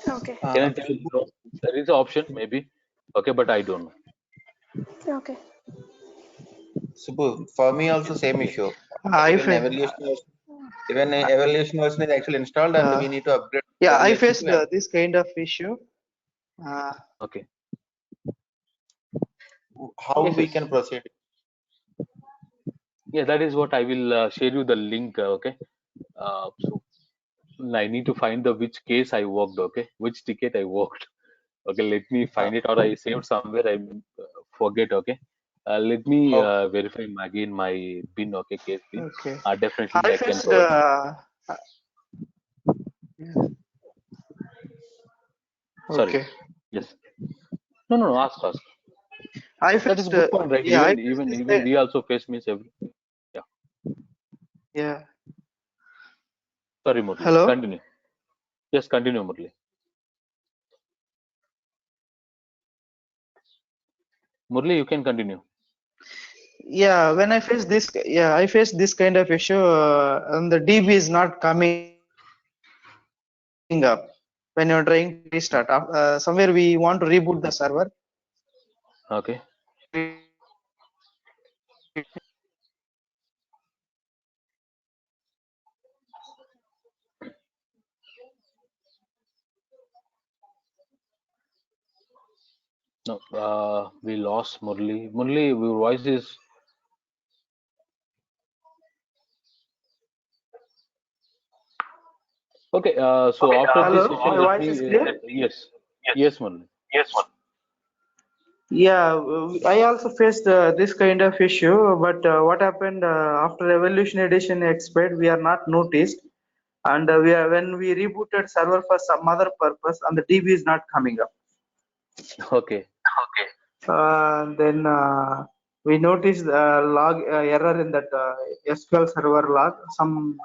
Okay. can I tell you? Subbu, No, there is an option maybe. Okay, but I don't know. Okay. Subbu, for me also same issue. I Even fa- evaluation version is actually installed, and uh, we need to upgrade yeah, I evaluation faced to this kind of issue. Uh, Okay. how Yes, we yes. can proceed. Yeah, that is what I will share you the link. Okay. So I need to find the which case I worked. Okay, which ticket I worked. Okay, let me Uh, find it, or I saved somewhere. I forget. Okay. Let me okay. verify again my bin. Okay, case bin. okay, Definitely I I can faced. provide you. Sorry. Okay, Yes. No, no, no. Ask. I That is faced. good point, right? Yeah, I Even faced even this. even we also face means every. Yeah. Yeah. Sorry, Murli. Hello. Continue. Yes, continue, Murli. Murli, you can continue. Yeah, when I faced this kind of issue, and the DB is not coming up when you're trying to restart. Somewhere we want to reboot the server. Okay. No, we lost Murli. Murli, your voice is okay. So after this Hello, session, my let voice me. is clear? Yes, yes, Murli. Yeah, I also faced this kind of issue, but what happened after Evolution Edition expired, we are not noticed, and we are when we rebooted server for some other purpose, and the DB is not coming up. Okay. Then we noticed log error in that SQL server log, some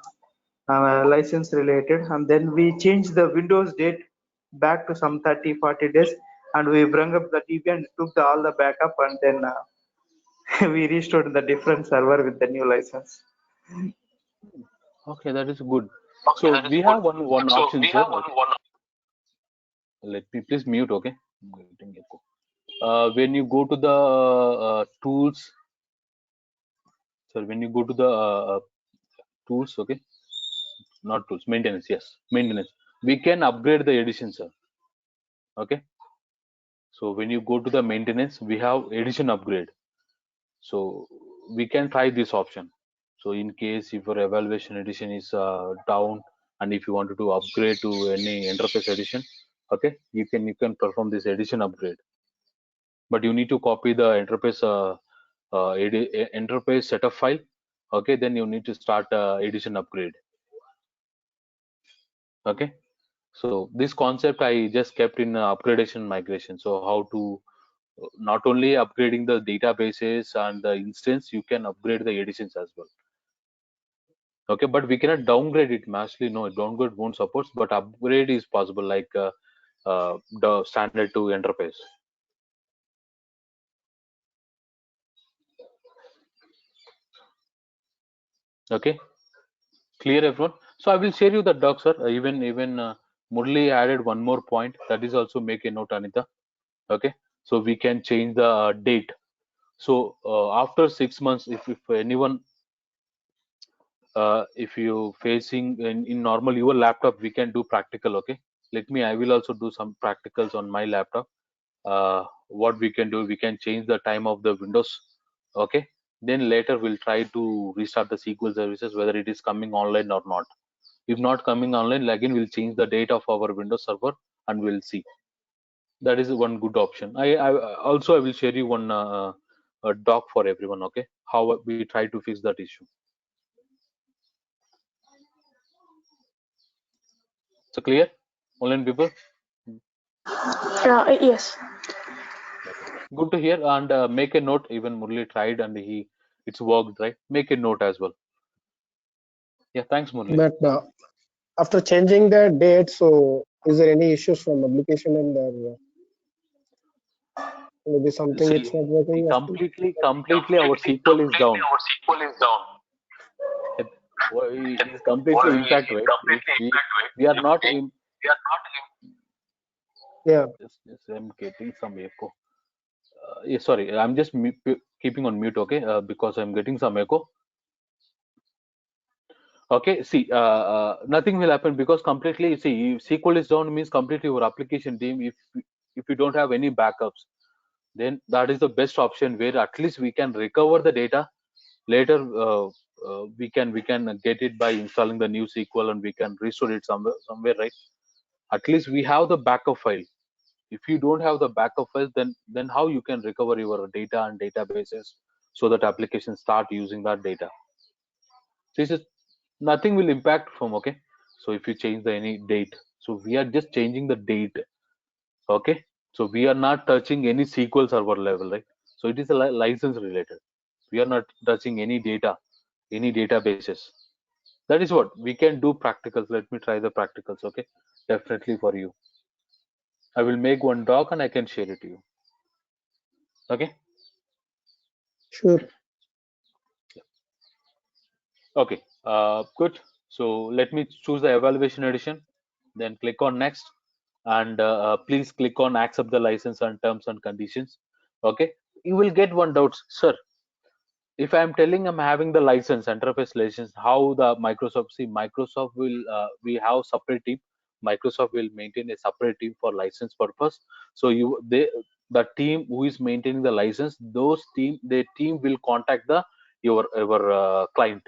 license related, and then we changed the Windows date back to some 30-40 days, and we bring up the DB and took all the backup, and then we restored the different server with the new license. Okay, that is good. So we have one option, sir. Okay. Let me please mute. Okay. I'm getting echo. When you go to the tools, sorry, when you go to the tools, okay, not tools, maintenance. Yes, maintenance. We can upgrade the edition, sir. Okay. So when you go to the maintenance, we have edition upgrade. So we can try this option. So in case if your evaluation edition is down, and if you wanted to upgrade to any enterprise edition, okay, you can perform this edition upgrade. But you need to copy the enterprise setup file. Okay, then you need to start edition upgrade. Okay, so this concept I just kept in upgradation migration. So how to not only upgrading the databases and the instance, you can upgrade the editions as well. Okay, but we cannot downgrade it massively. No, downgrade won't support, but upgrade is possible, like the standard to enterprise. Okay, clear everyone. So I will share you the doc, sir. Even Murli added one more point. That is also make a note, Anita. Okay, so we can change the date. So after 6 months, if anyone, if you facing in normal your laptop, we can do practical. Okay, let me. I will also do some practicals on my laptop. What we can do, we can change the time of the windows. Okay, then later we'll try to restart the SQL services, whether it is coming online or not. If not coming online, again we'll change the date of our Windows server and we'll see. That is one good option. I also I will share you one a doc for everyone. Okay, how we try to fix that issue. So clear, online people? Yes. Okay, good to hear. And make a note. Even Murli tried and it's worked, right? Make a note as well. Yeah, thanks, Murli. But after changing the date, so is there any issues from application and maybe something it's See, not working after? completely our SQL is down. It is completely impact, right? If we are not in, Yeah, yes, I'm getting some echo. Yeah, sorry, I'm just keeping on mute, okay? Because I'm getting some echo. Okay, see, nothing will happen because completely, see, if SQL is down means completely your application team. If you don't have any backups, then that is the best option where at least we can recover the data later. We can get it by installing the new SQL and we can restore it somewhere, right? At least we have the backup file. If you don't have the backup files, then how you can recover your data and databases so that applications start using that data. This is nothing will impact from. Okay, so if you change the any date, so we are just changing the date. Okay, so we are not touching any SQL server level, right? So it is a license related. We are not touching any data, any databases. That is what we can do practicals. Let me try the practicals. Okay, definitely for you. I will make one doc and I can share it to you. Okay. sure. Okay, good. So let me choose the evaluation edition, then click on next, and please click on accept the license and terms and conditions. Okay, you will get one doubt, sir. If I'm telling I'm having the license, enterprise license, how the Microsoft, see, Microsoft will, we have separate team. Microsoft will maintain a separate team for license purpose. So the team who is maintaining the license, their team will contact your client.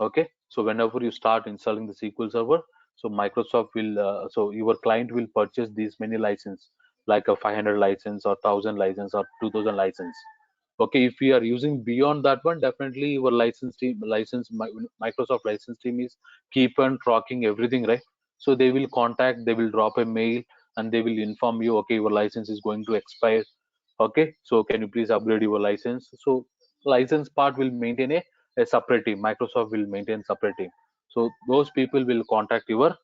Okay, so whenever you start installing the SQL server, so Microsoft will, so your client will purchase these many license, like a 500 license or 1000 license or 2000 license. Okay, if we are using beyond that one, definitely your Microsoft license team is keep on tracking everything, right? So they will contact, they will drop a mail, and they will inform you, okay, your license is going to expire. Okay, so can you please upgrade your license? So license part will maintain a separate team. Microsoft will maintain separate team. So those people will contact your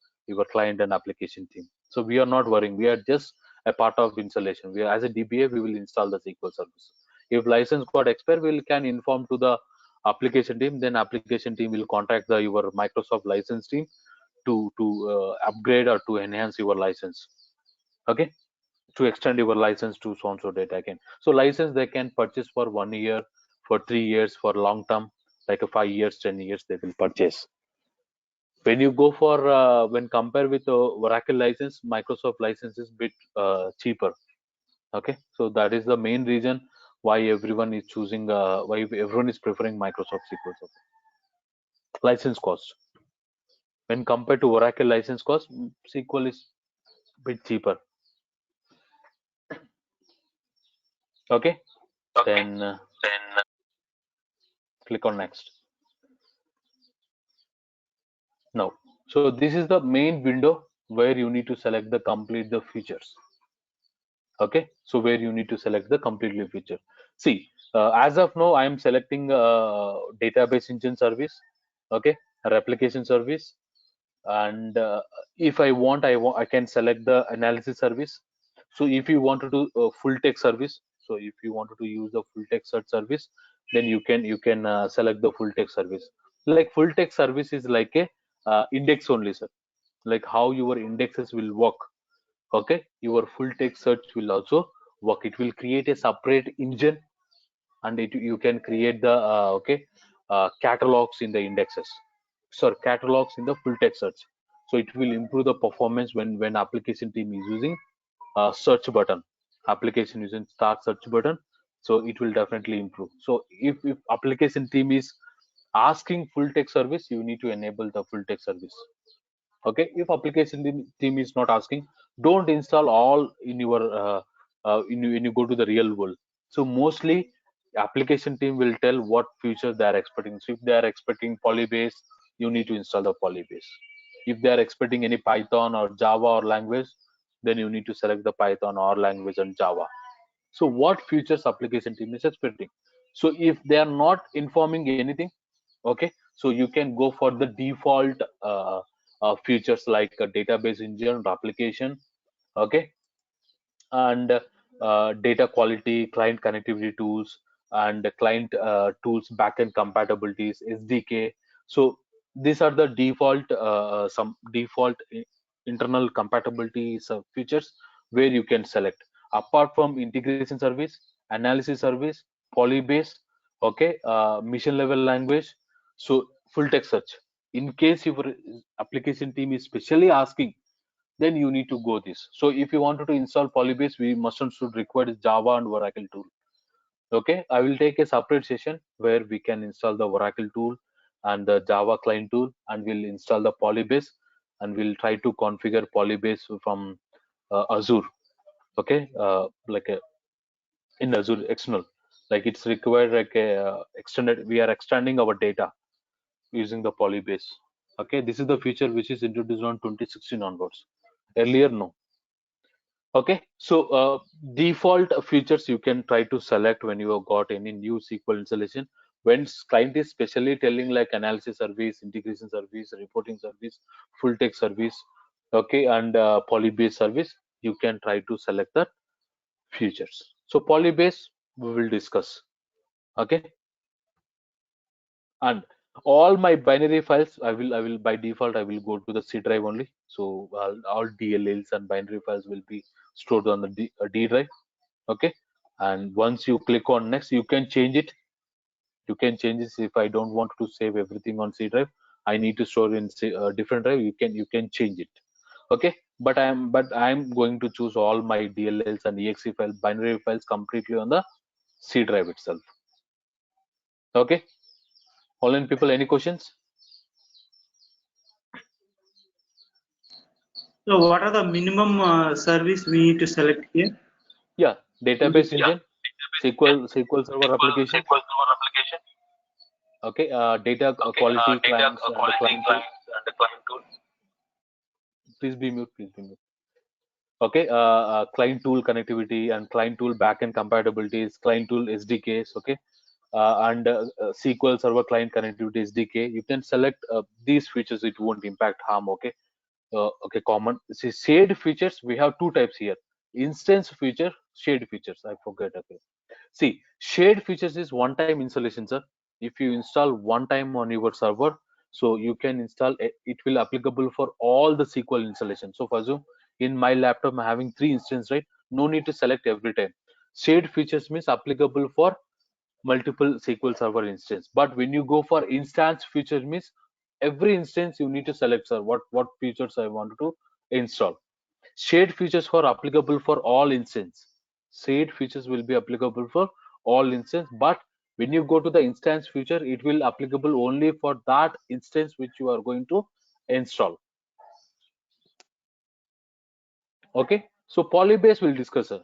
client and application team. So we are not worrying. We are just a part of installation. We are, as a DBA, we will install the SQL service. If license got expired, we can inform to the application team. Then application team will contact the your Microsoft license team to upgrade or to enhance your license. Okay, to extend your license to so and so date again. So license they can purchase for 1 year, for 3 years, for long term, like a 5 years, 10 years they will purchase. When you go for when compare with Oracle license, Microsoft license is bit cheaper. Okay, so that is the main reason why everyone is choosing, why everyone is preferring Microsoft SQL Server. License cost when compared to Oracle license cost, SQL is bit cheaper. Okay, then click on next. Now, so this is the main window where you need to select the complete the features. Okay, so where you need to select the completely feature. See, as of now, I am selecting database engine service. Okay, a replication service. And if I can select the analysis service. So if you want to do a full text service, so if you wanted to use the full text search service, then you can select the full text service. Like full text service is like a index only, sir. Like how your indexes will work. Okay, your full text search will also work. It will create a separate engine, and you can create the catalogs in the indexes, sorry, catalogs in the full text search. So it will improve the performance when application team is using search button, application using start search button. So it will definitely improve. So if application team is asking full text service, you need to enable the full text service. Okay, if application team is not asking, don't install all in your when you go to the real world. So mostly application team will tell what features they are expecting. So if they are expecting polybase, you need to install the polybase. If they are expecting any python or java or language, then you need to select the python or language and java. So what features application team is expecting? So if they are not informing anything, okay, so you can go for the default features like a database engine application. Okay, and data quality, client connectivity tools, and client tools backend compatibilities, sdk. So these are the default some default internal compatibility features where you can select. Apart from integration service, analysis service, polybase, okay, mission level language, so full text search. In case your application team is specially asking, then you need to go this. So if you wanted to install polybase, we must and should require java and oracle tool. Okay, I will take a separate session where we can install the oracle tool and the java client tool, and we'll install the polybase, and we'll try to configure polybase from azure. Okay, like a, in azure external, like it's required like a extended, we are extending our data using the polybase. Okay, this is the feature which is introduced on 2016 onwards. Earlier, no. Okay, so default features you can try to select when you have got any new SQL installation. When client is specially telling like analysis service, integration service, reporting service, full text service, okay, and polybase service, you can try to select the features. So polybase we will discuss. Okay, and all my binary files, I will by default I will go to the C drive only. So all DLLs and binary files will be stored on the D drive. Okay, and once you click on next, you can change it. You can change this. If I don't want to save everything on C drive, I need to store in different drive, you can change it. Okay, but I'm going to choose all my DLLs and exe file binary files completely on the C drive itself. Okay, online people, any questions? So what are the minimum service we need to select here? Yeah, database engine, SQL Server application. Okay, data quality clients and the client tool. Please be mute. Please be mute. Okay, client tool connectivity and client tool backend compatibilities, client tool SDKs. Okay, and SQL Server client connectivity SDK. You can select these features. It won't impact harm. Okay, okay, common. See, shared features. We have two types here: instance feature, shared features. I forget. Okay. See, shared features is one-time installation, sir. If you install one time on your server, so you can install it, it will applicable for all the SQL installation. So for example, in my laptop, I'm having 3 instances, right? No need to select every time. Shared features means applicable for multiple SQL Server instance. But when you go for instance feature means every instance you need to select, sir, what features I want to install. Shared features are applicable for all instance. Shared features will be applicable for all instance, but when you go to the instance feature, it will applicable only for that instance which you are going to install. Okay, so polybase will discuss, sir.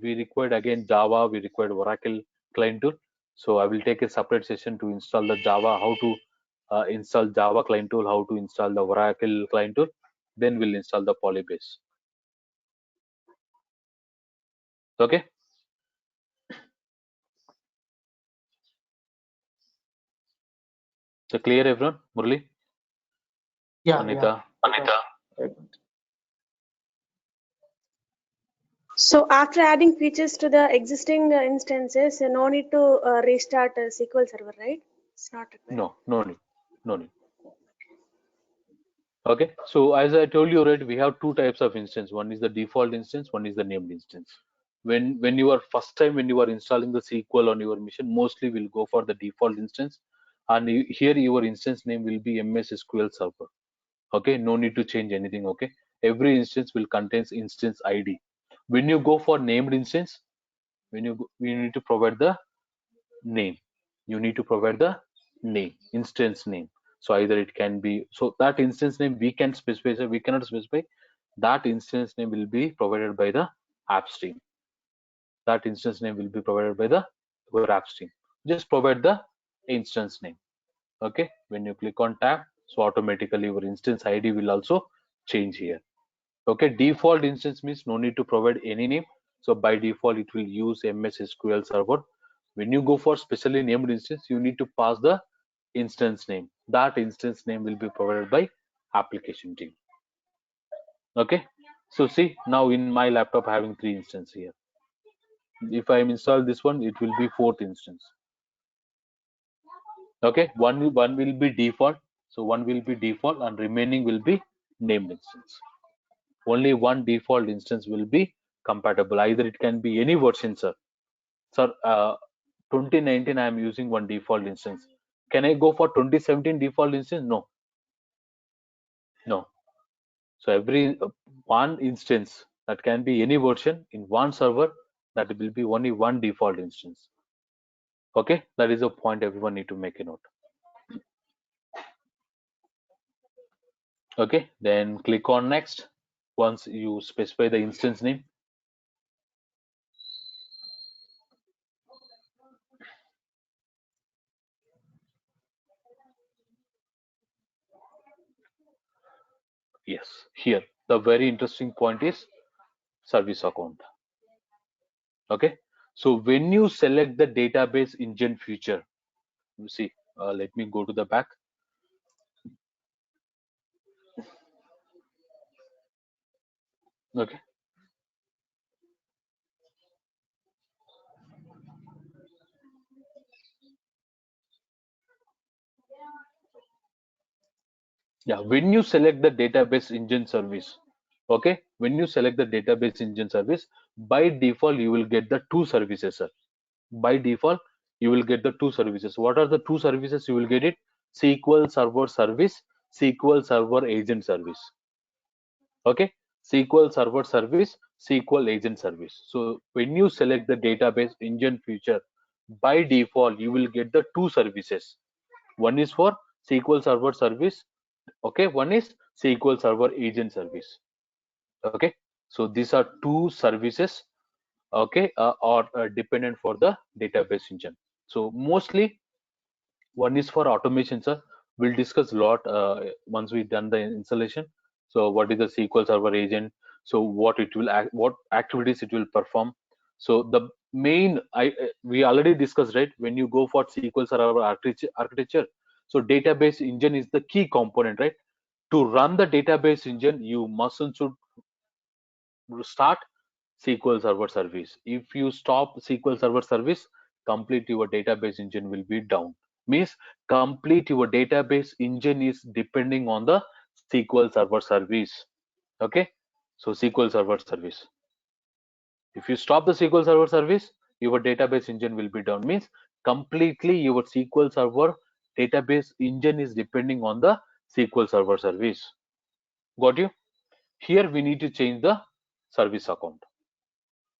We required again Java, we required Oracle client tool. So I will take a separate session to install the Java, how to install Java client tool, how to install the Oracle client tool. Then we'll install the polybase. Okay. So clear everyone? Murali? Yeah, Anita? yeah. So after adding features to the existing instances, no need to restart SQL Server, right? It's not required. No need. No need. Okay, so as I told you, right, we have two types of instance. One is the default instance, one is the named instance. When you are first time when you are installing the SQL on your machine, mostly will go for the default instance, and here your instance name will be MS SQL Server. Okay, no need to change anything. Okay, every instance will contains instance ID. When you go for named instance, you need to provide the name. You need to provide the name, instance name. So either it can be, so that instance name we can specify, so we cannot specify. That instance name will be provided by the app stream. That instance name will be provided by the your app stream. Just provide the instance name. Okay, when you click on tab, so automatically your instance ID will also change here. Okay, default instance means no need to provide any name. So by default it will use MS SQL Server. When you go for specially named instance, you need to pass the instance name. That instance name will be provided by application team. Okay, so see, now in my laptop having 3 instances here. If I install this one, it will be 4th instance. Okay, one will be default. So one will be default and remaining will be named instance. Only one default instance will be compatible. Either it can be any version, sir. Sir, 2019 I am using one default instance. Can I go for 2017 default instance? No, no. So every one instance that can be any version in one server, that will be only one default instance. Okay, that is a point everyone need to make a note. Okay, then click on next. Once you specify the instance name, yes, here the very interesting point is service account. Okay, so when you select the database engine feature, you see, let me go to the back. Okay, yeah, when you select the database engine service, okay, when you select the database engine service, by default you will get the two services, sir. By default you will get the two services. What are the two services you will get? It SQL Server Service, SQL Server Agent Service. Okay, SQL Server Service, SQL Agent Service. So when you select the database engine feature, by default you will get the two services. One is for SQL Server Service. Okay, one is SQL Server Agent Service. Okay, so these are two services. Okay, or dependent for the database engine. So mostly one is for automation, sir. We'll discuss a lot once we've done the installation. So what is the SQL Server agent? So what it will what activities it will perform? So the main we already discussed, right? When you go for SQL Server architecture, so database engine is the key component, right? To run the database engine, you mustn't should start SQL Server service. If you stop SQL Server service, complete your database engine will be down. Means complete your database engine is depending on the SQL Server service. Okay, so SQL Server service. If you stop the SQL Server service, your database engine will be down. Means completely your SQL Server database engine is depending on the SQL Server service. Got you? Here we need to change the service account.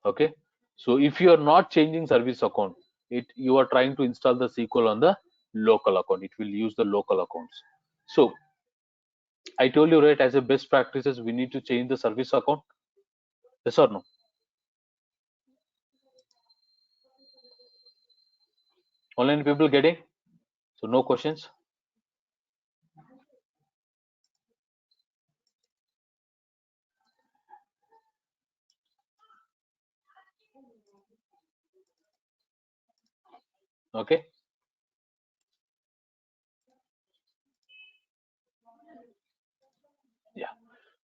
Okay, so if you are not changing service account, you are trying to install the SQL on the local account, it will use the local accounts. So I told you, right, as a best practices we need to change the service account. Yes or no? Online people getting? So no questions. Okay,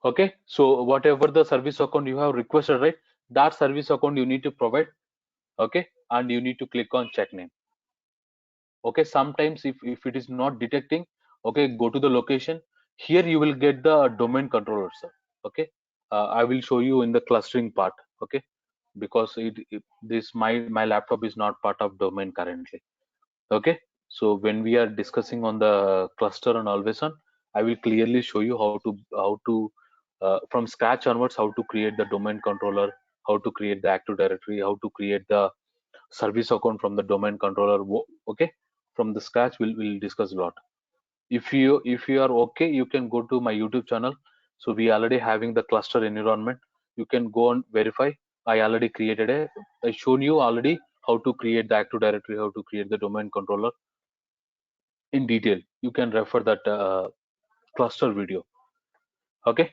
Okay, so whatever the service account you have requested, right, that service account you need to provide. Okay, and you need to click on check name. Okay, sometimes if it is not detecting, okay, go to the location. Here you will get the domain controller, sir. Okay, I will show you in the clustering part. Okay, because this my laptop is not part of domain currently. Okay, so when we are discussing on the cluster and always on, I will clearly show you how to from scratch onwards, how to create the domain controller, how to create the active directory, how to create the service account from the domain controller. Okay, from the scratch we'll discuss a lot. If you are okay, you can go to my YouTube channel. So we already having the cluster environment. You can go and verify. I already created a. I shown you already how to create the active directory, how to create the domain controller in detail. You can refer that cluster video. Okay,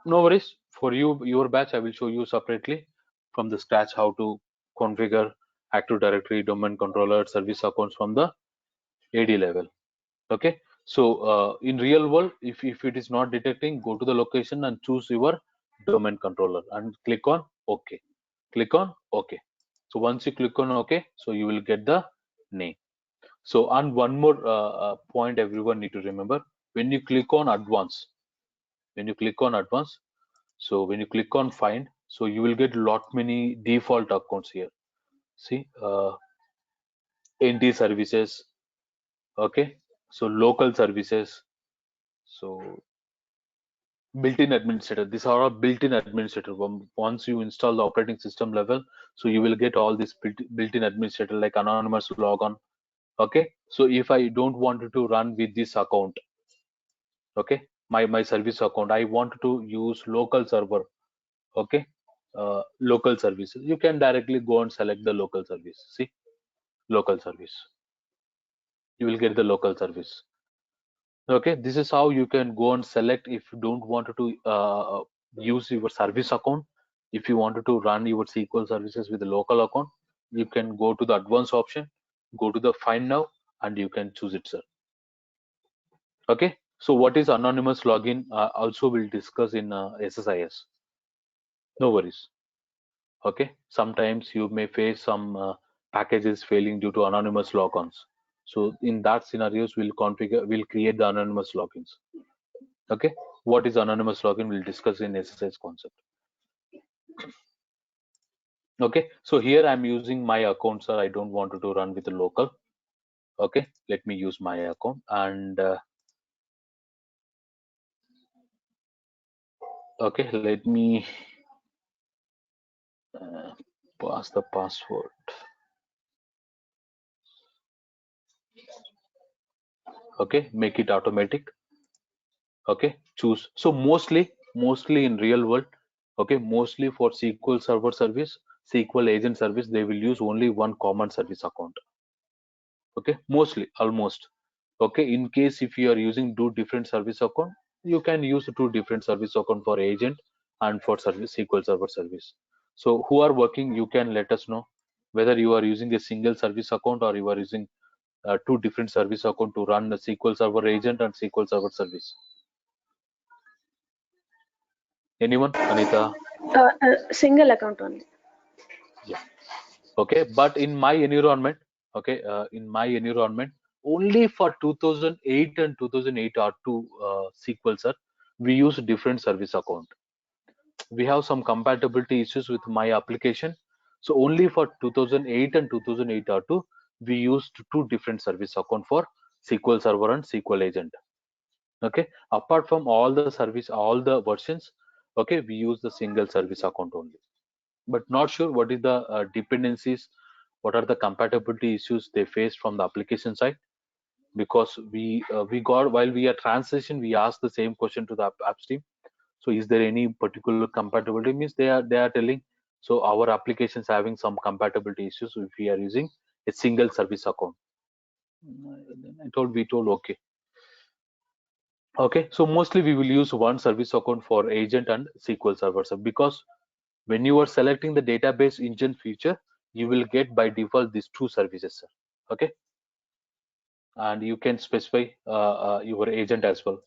no worries. For your batch, I will show you separately from the scratch how to configure active directory, domain controller, service accounts from the AD level. Okay, so in real world, if it is not detecting, go to the location and choose your domain controller and click on OK. Click on OK. So once you click on OK, so you will get the name. So, and one more point everyone need to remember: when you click on advanced, when you click on advanced, so when you click on find, so you will get lot many default accounts here. See, NT services. Okay, so local services. So built-in administrator, these are all built-in administrator. Once you install the operating system level, so you will get all this built-in administrator like anonymous logon. Okay, so if I don't want to run with this account, okay, my service account, I want to use local server. Okay, local services, you can directly go and select the local service. See, local service, you will get the local service. Okay, this is how you can go and select. If you don't want to use your service account, if you wanted to run your SQL services with a local account, you can go to the advanced option, go to the find now, and you can choose it, sir. Okay, so what is anonymous login, also we'll discuss in SSIS. No worries. Okay, sometimes you may face some packages failing due to anonymous logons. So in that scenarios, we'll create the anonymous logins. Okay, what is anonymous login, we'll discuss in SSIS concept. Okay, so here I'm using my account, sir. I don't want to run with the local. Okay, let me use my account and okay, let me pass the password. Okay, make it automatic. Okay, choose. So mostly in real world, okay, mostly for SQL server service, SQL agent service, they will use only one common service account. Okay, mostly, almost. Okay, in case if you are using two different service account, you can use two different service account for agent and for service SQL server service. So who are working, you can let us know whether you are using a single service account or you are using two different service account to run the SQL server agent and SQL server service. Anyone? Anita? Single account only. Yeah. Okay, but in my environment, okay, in my environment, only for 2008 and 2008 R2 SQL, sir, we use different service account. We have some compatibility issues with my application. So only for 2008 and 2008 R2, we used two different service account for SQL Server and SQL Agent. Okay, apart from all the service, all the versions, okay, we use the single service account only. But not sure what is the dependencies, what are the compatibility issues they face from the application side, because we got, while we are transition, we asked the same question to the upstream. So is there any particular compatibility, means they are telling, so our applications having some compatibility issues if we are using a single service account. Then we told okay. Okay, so mostly we will use one service account for agent and SQL server. So because when you are selecting the database engine feature, you will get by default these two services, sir. Okay, and you can specify your agent as well.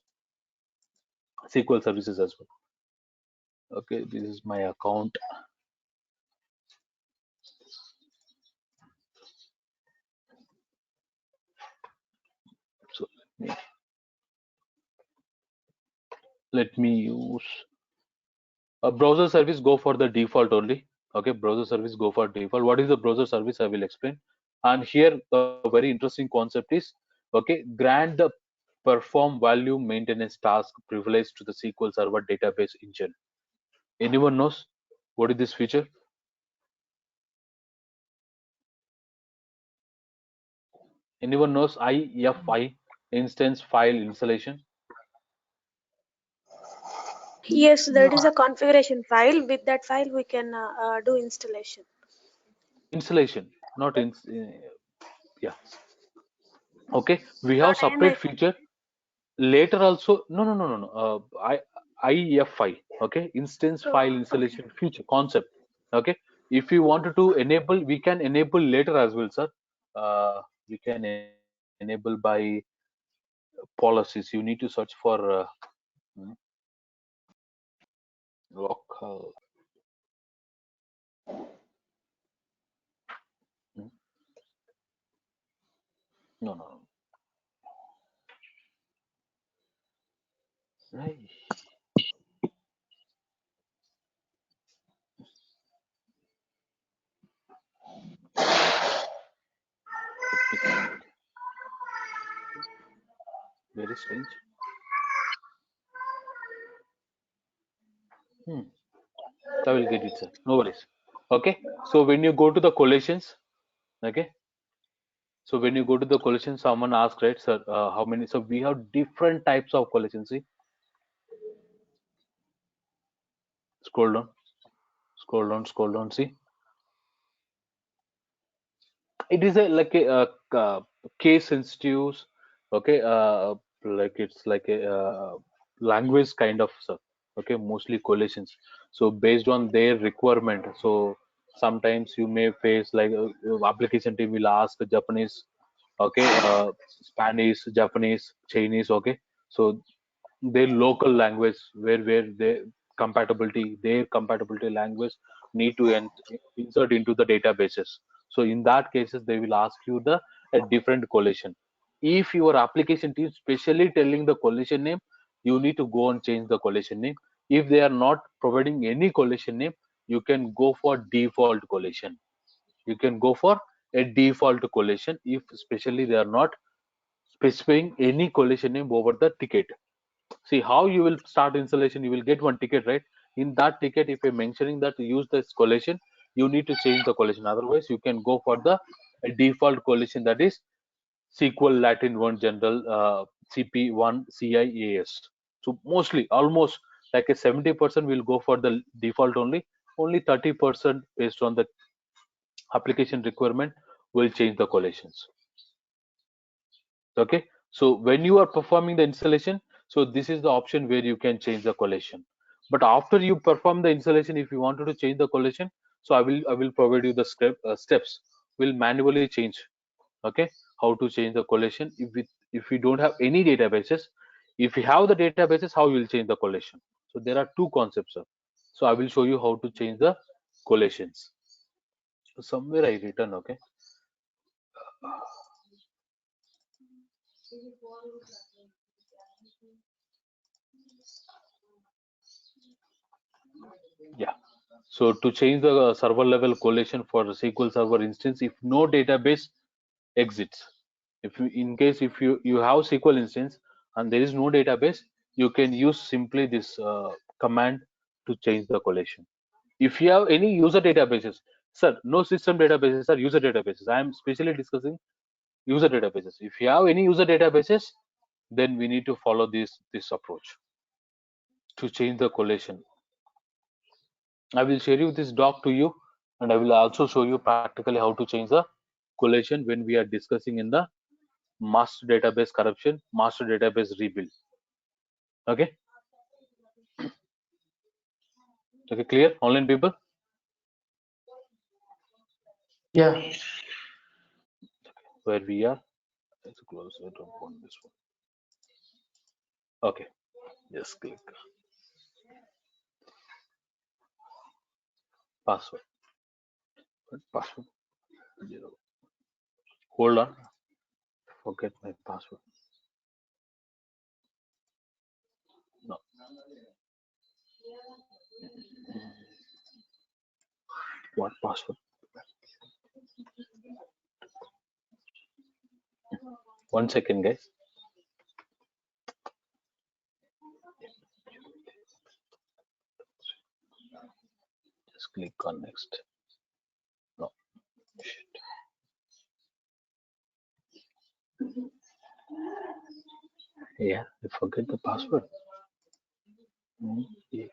SQL services as well. Okay, this is my account. So let me use a browser service. Go for the default only. Okay, browser service go for default. What is the browser service? I will explain. And here a very interesting concept is, okay, grant the perform value maintenance task privilege to the SQL Server database engine. Anyone knows what is this feature? Anyone knows IFI, instance file installation? Yes, that is a configuration file. With that file, we can do installation. Installation, not in. Yeah. Okay, we have Not separate IMI. feature later also. No. IFI. Okay, instance file Oh, okay. installation feature concept. Okay, if you wanted to enable, we can enable later as well, sir. We can enable by policies. You need to search for hmm, local. hmm, no. Right. Let me check. Very strange. Hmm. I will get it, sir. No worries. Okay. So when you go to the collections, okay. So when you go to the collection, someone asks, right, sir, how many? So we have different types of collections. See, scroll down, scroll down, scroll down. See, it is a like a, case sensitive, okay, like it's like a language kind of stuff. Okay, mostly collations. So based on their requirement, so sometimes you may face like application team will ask Japanese, okay, Spanish, Japanese, Chinese, okay. So their local language where their compatibility language need to insert into the databases. So in that cases they will ask you the a different collation. If your application team specially telling the collation name, you need to go and change the collation name. If they are not providing any collation name, you can go for default collation. You can go for a default collation if especially they are not specifying any collation name over the ticket. See how you will start installation. You will get one ticket, right? In that ticket, if you're mentioning that use this collation, you need to change the collation. Otherwise, you can go for the default collation, that is SQL Latin 1 General CP1 CIAS. So mostly, almost like a 70% will go for the default only. Only 30% based on the application requirement will change the collations. Okay, so when you are performing the installation, so this is the option where you can change the collation. But after you perform the installation, if you wanted to change the collation, so I will provide you the steps. Will manually change. Okay, how to change the collation if you don't have any databases. If you have the databases, how you will change the collation. So there are two concepts, sir. So I will show you how to change the collations. So somewhere I written, okay. Yeah. So to change the server level collation for the SQL Server instance, if no database exists, if you, in case if you have SQL instance and there is no database, you can use simply this command to change the collation. If you have any user databases, sir, no system databases are user databases. I am specially discussing user databases. If you have any user databases, then we need to follow this approach to change the collation. I will share you this doc to you, and I will also show you practically how to change the collation when we are discussing in the master database corruption, master database rebuild. Okay, okay, clear, online people? Yeah. Where we are, let's close it on this one. Okay, Just click password. Password 0. Hold on. Forget my password. No. What password? 1 second, guys. Just click on next. No. Shit. Yeah, I forget the password. Yeah.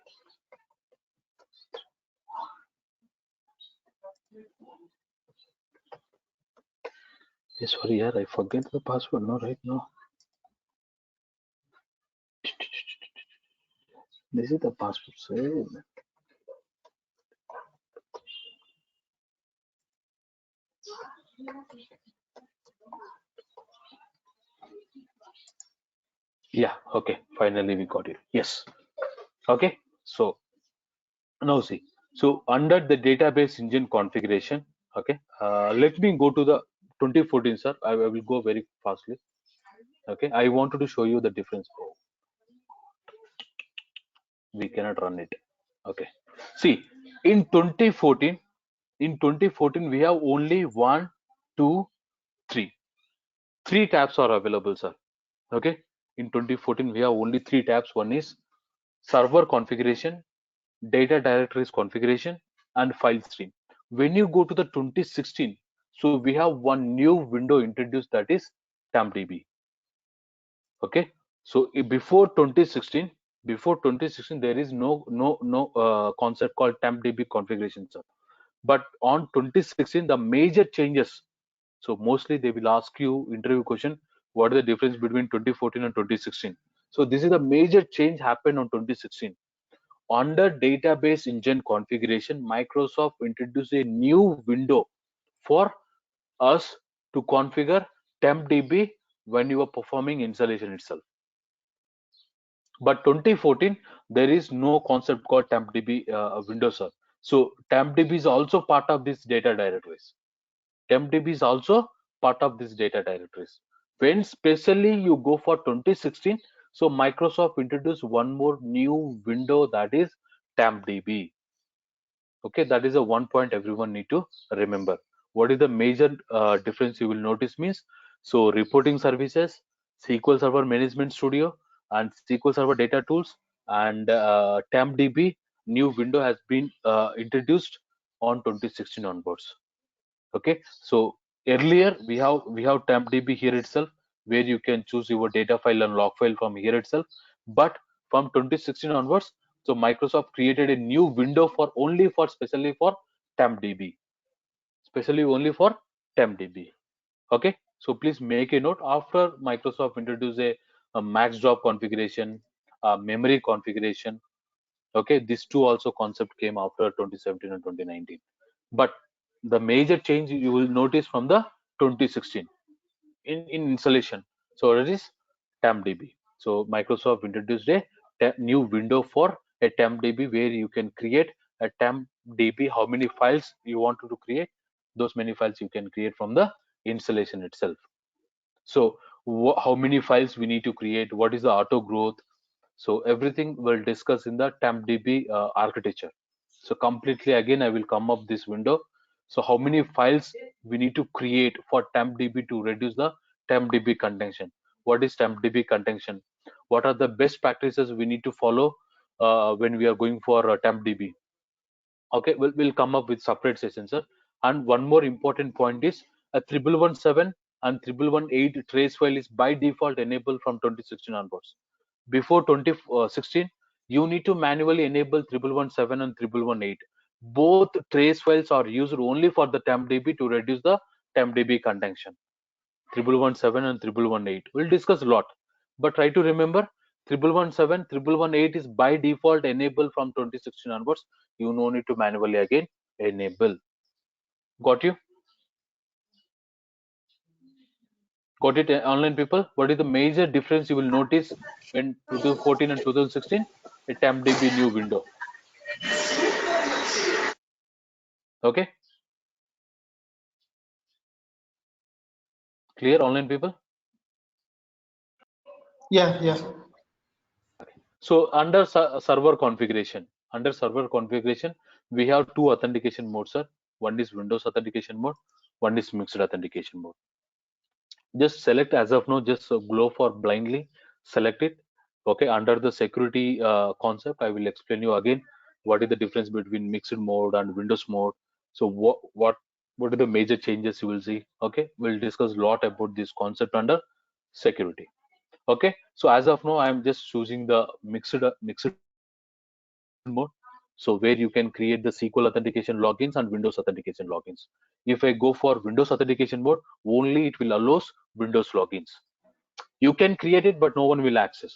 Yes, sorry, yeah, I forget the password. No, right now. This is the password. Save. Yeah, okay. Finally, we got it. Yes. Okay. So now see. So under the database engine configuration, okay. Let me go to the 2014, sir. I will go very fastly. Okay. I wanted to show you the difference. Oh, we cannot run it. Okay. See, in 2014, we have only 1, 2, 3. 3 tabs are available, sir. Okay. In 2014, we have only 3 tabs. One is server configuration, data directories configuration, and file stream. When you go to the 2016, so we have one new window introduced, that is TampDB. Okay. So before 2016, there is no concept called TampDB configuration, sir. But on 2016, the major changes. So mostly they will ask you interview question, what is the difference between 2014 and 2016? So this is a major change happened on 2016. Under database engine configuration, Microsoft introduced a new window for us to configure TempDB when you are performing installation itself. But 2014, there is no concept called TempDB window, sir. So TempDB is also part of this data directories. TempDB is also part of this data directories. When specially you go for 2016, so Microsoft introduced one more new window, that is TempDB. Okay, that is a one point everyone need to remember. What is the major difference you will notice means, so reporting services, SQL Server Management Studio, and SQL Server Data Tools, and TempDB new window has been introduced on 2016 onwards. Okay, so earlier we have TempDB here itself, where you can choose your data file and log file from here itself. But from 2016 onwards, so Microsoft created a new window for only for specially for TempDB, specially only for TempDB. Okay, so please make a note. After Microsoft introduced a max job configuration, memory configuration. Okay, these two also concept came after 2017 and 2019. But the major change you will notice from the 2016 in installation, so that is TempDB. So Microsoft introduced a new window for a TempDB, where you can create a TempDB, how many files you want to create, those many files you can create from the installation itself. So how many files we need to create, what is the auto growth, so everything we'll discuss in the TempDB architecture. So completely again I will come up this window. So how many files we need to create for TempDB to reduce the TempDB contention? What is TempDB contention? What are the best practices we need to follow when we are going for TempDB? Okay, we'll come up with separate sessions, sir. And one more important point is a 1117 and 1118 trace file is by default enabled from 2016 onwards. Before 2016, you need to manually enable 1117 and 1118. Both trace files are used only for the TempDB to reduce the TempDB contention. 1117 and 1118. We'll discuss a lot, but try to remember 1117, 1118 is by default enabled from 2016 onwards. You no need to manually again enable. Got you? Got it, online people? What is the major difference you will notice when 2014 and 2016? A TempDB new window. Okay, clear, online people? Yeah. So under server configuration, we have two authentication modes, sir. One is Windows authentication mode, one is mixed authentication mode. Just select as of now, just go for blindly, select it. Okay, under the security concept, I will explain you again what is the difference between mixed mode and Windows mode. So what are the major changes you will see? Okay, we'll discuss a lot about this concept under security. Okay, so as of now, I'm just choosing the mixed mode. So where you can create the SQL authentication logins and Windows authentication logins. If I go for Windows authentication mode, only it will allows Windows logins. You can create it, but no one will access.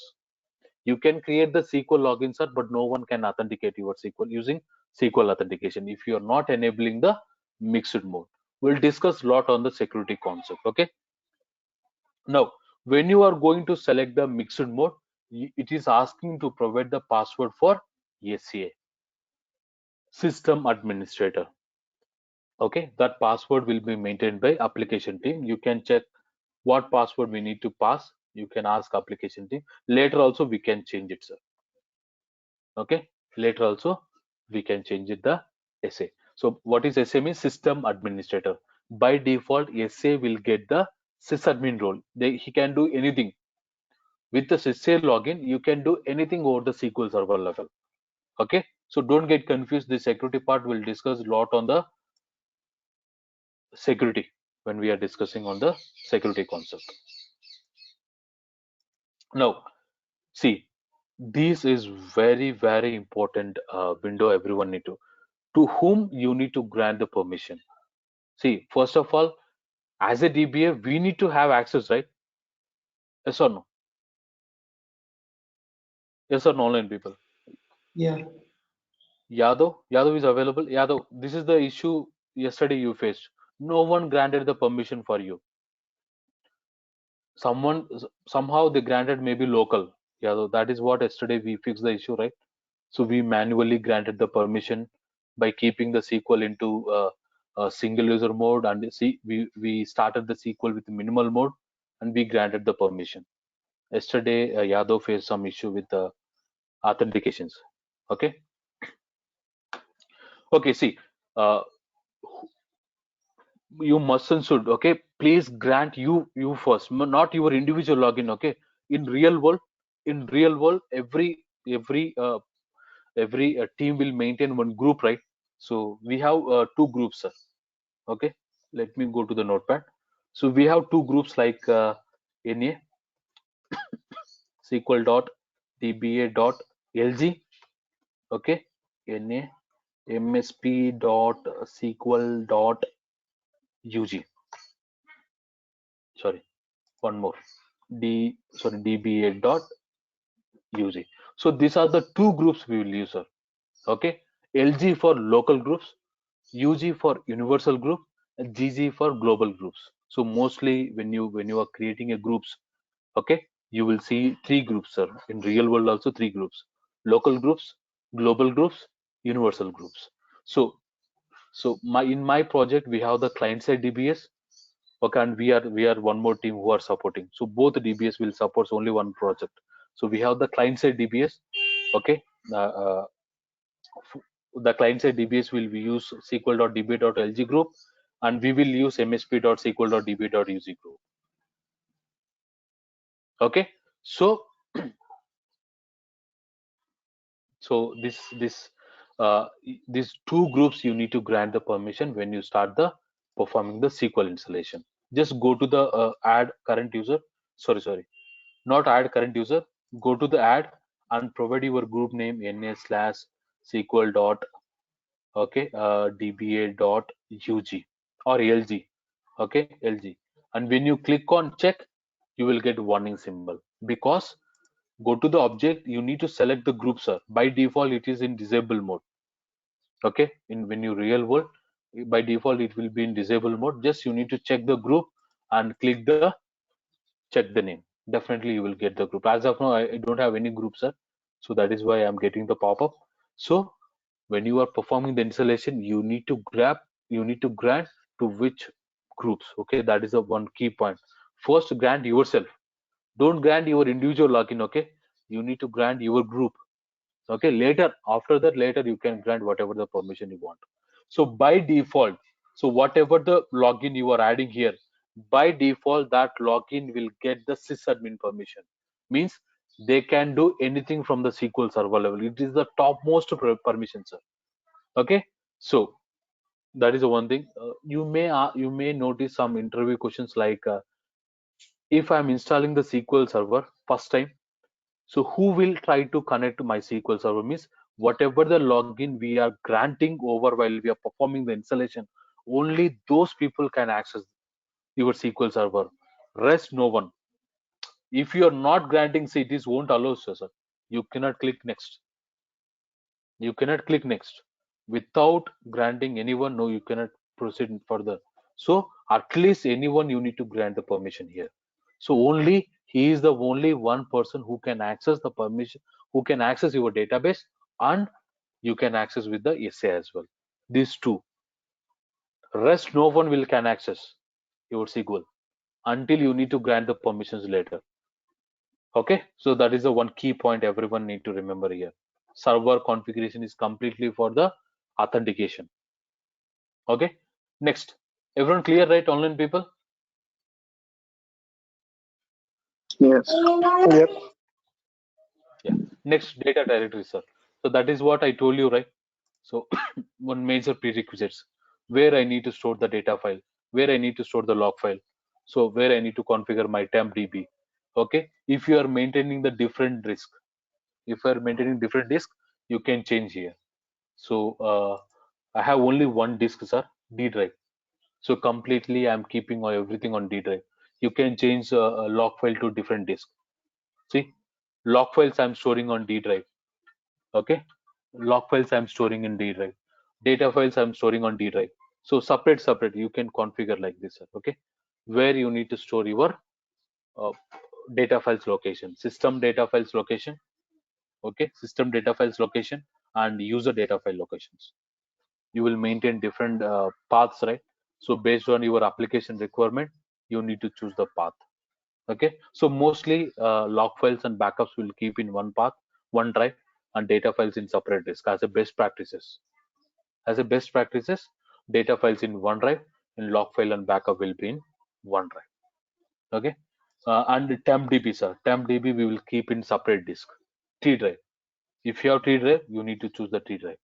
You can create the SQL login, sir, but no one can authenticate your SQL using SQL authentication if you are not enabling the mixed mode. We'll discuss a lot on the security concept. Okay. Now, when you are going to select the mixed mode, it is asking to provide the password for SCA, system administrator. Okay, that password will be maintained by application team. You can check what password we need to pass. You can ask application team. Later also we can change it, sir. Okay, later also we can change it the SA. So what is SA means? System administrator. By default, SA will get the sysadmin role. He can do anything. With the SSA login, you can do anything over the SQL Server level. Okay, so don't get confused. The security part will discuss a lot on the security when we are discussing on the security concept. Now, see, this is very important window everyone need to whom you need to grant the permission. See, first of all, as a DBA, we need to have access, right? Yes or no? Yes or no, online people? Yeah. Yadav is available. Yadav, this is the issue yesterday you faced. No one granted the permission for you. Somehow they granted maybe local. Yadav, that is what yesterday we fixed the issue, right? So we manually granted the permission by keeping the SQL into a single user mode, and see we started the SQL with minimal mode, and we granted the permission. Yesterday, Yadav faced some issue with the authentications. Okay. Okay. See, uh, you must and should. Okay. Please grant you first, not your individual login. Okay. In real world, every team will maintain one group, right? So we have two groups, sir. Okay. Let me go to the notepad. So we have two groups like NA SQL dot DBA dot LG. Okay. NA MSP dot SQL dot UG. Sorry, one more. DBA dot UG. So these are the two groups we will use, sir. Okay. LG for local groups, UG for universal group, and GG for global groups. So mostly when you are creating a groups, okay, you will see three groups, sir. In real world also three groups: local groups, global groups, universal groups. So in my project we have the client side DBS. Okay, and we are one more team who are supporting. So both DBS will support only one project. So we have the client side DBS. Okay, the client side DBS will we use SQL.db.lg group, and we will use MSP.SQL.db.UG group. Okay, so so these two groups you need to grant the permission when you start the performing the SQL installation. Just go to the add current user. Sorry, not add current user. Go to the add and provide your group name na slash SQL dot okay dba dot ug or lg. Okay, lg. And when you click on check, you will get warning symbol because go to the object, you need to select the group, sir. By default it is in disable mode. Okay, in when you real world, by default it will be in disable mode. Just you need to check the group and click the check the name. Definitely you will get the group. As of now, I don't have any group, sir. So that is why I'm getting the pop-up. So when you are performing the installation, you need to grant to which groups. Okay, that is the one key point. First, grant yourself. Don't grant your individual login. Okay, you need to grant your group. Okay, later, after that, later you can grant whatever the permission you want. So by default, so whatever the login you are adding here, by default that login will get the sysadmin permission. Means they can do anything from the SQL server level. It is the topmost permission, sir. Okay, so that is the one thing. You may notice some interview questions like, if I'm installing the SQL server first time, so who will try to connect to my SQL server? Means whatever the login we are granting over while we are performing the installation, only those people can access your SQL server. Rest no one. If you are not granting, see, it is won't allow, sir. You cannot click next. You cannot click next without granting anyone. No, you cannot proceed further. So at least anyone you need to grant the permission here. So only he is the only one person who can access the permission, who can access your database, and you can access with the SA as well. These two. Rest no one will can access your SQL until you need to grant the permissions later. Okay, so that is the one key point everyone need to remember here. Server configuration is completely for the authentication. Okay, next, everyone clear, right? Online people. Yes. Yep. Yeah, next, data directory, sir. So that is what I told you, right? So one major prerequisites, where I need to store the data file, where I need to store the log file, so where I need to configure my temp db. Okay, if you are maintaining the different disk, if you are maintaining different disk, you can change here. So I have only one disk, sir, D drive. So completely I'm keeping everything on D drive. You can change a log file to different disk. See, log files I'm storing on D drive. Okay, log files I'm storing in D drive. Data files I'm storing on D drive. So separate. You can configure like this, sir. Okay, where you need to store your uh, data files location, system data files location. Okay, system data files location and user data file locations. You will maintain different paths, right? So based on your application requirement, you need to choose the path. Okay, so mostly log files and backups will keep in one path, one drive, and data files in separate disk as a best practices. As a best practices, data files in one drive and log file and backup will be in one drive. Okay, and temp db, sir, temp db we will keep in separate disk. T drive, if you have T drive, you need to choose the T drive.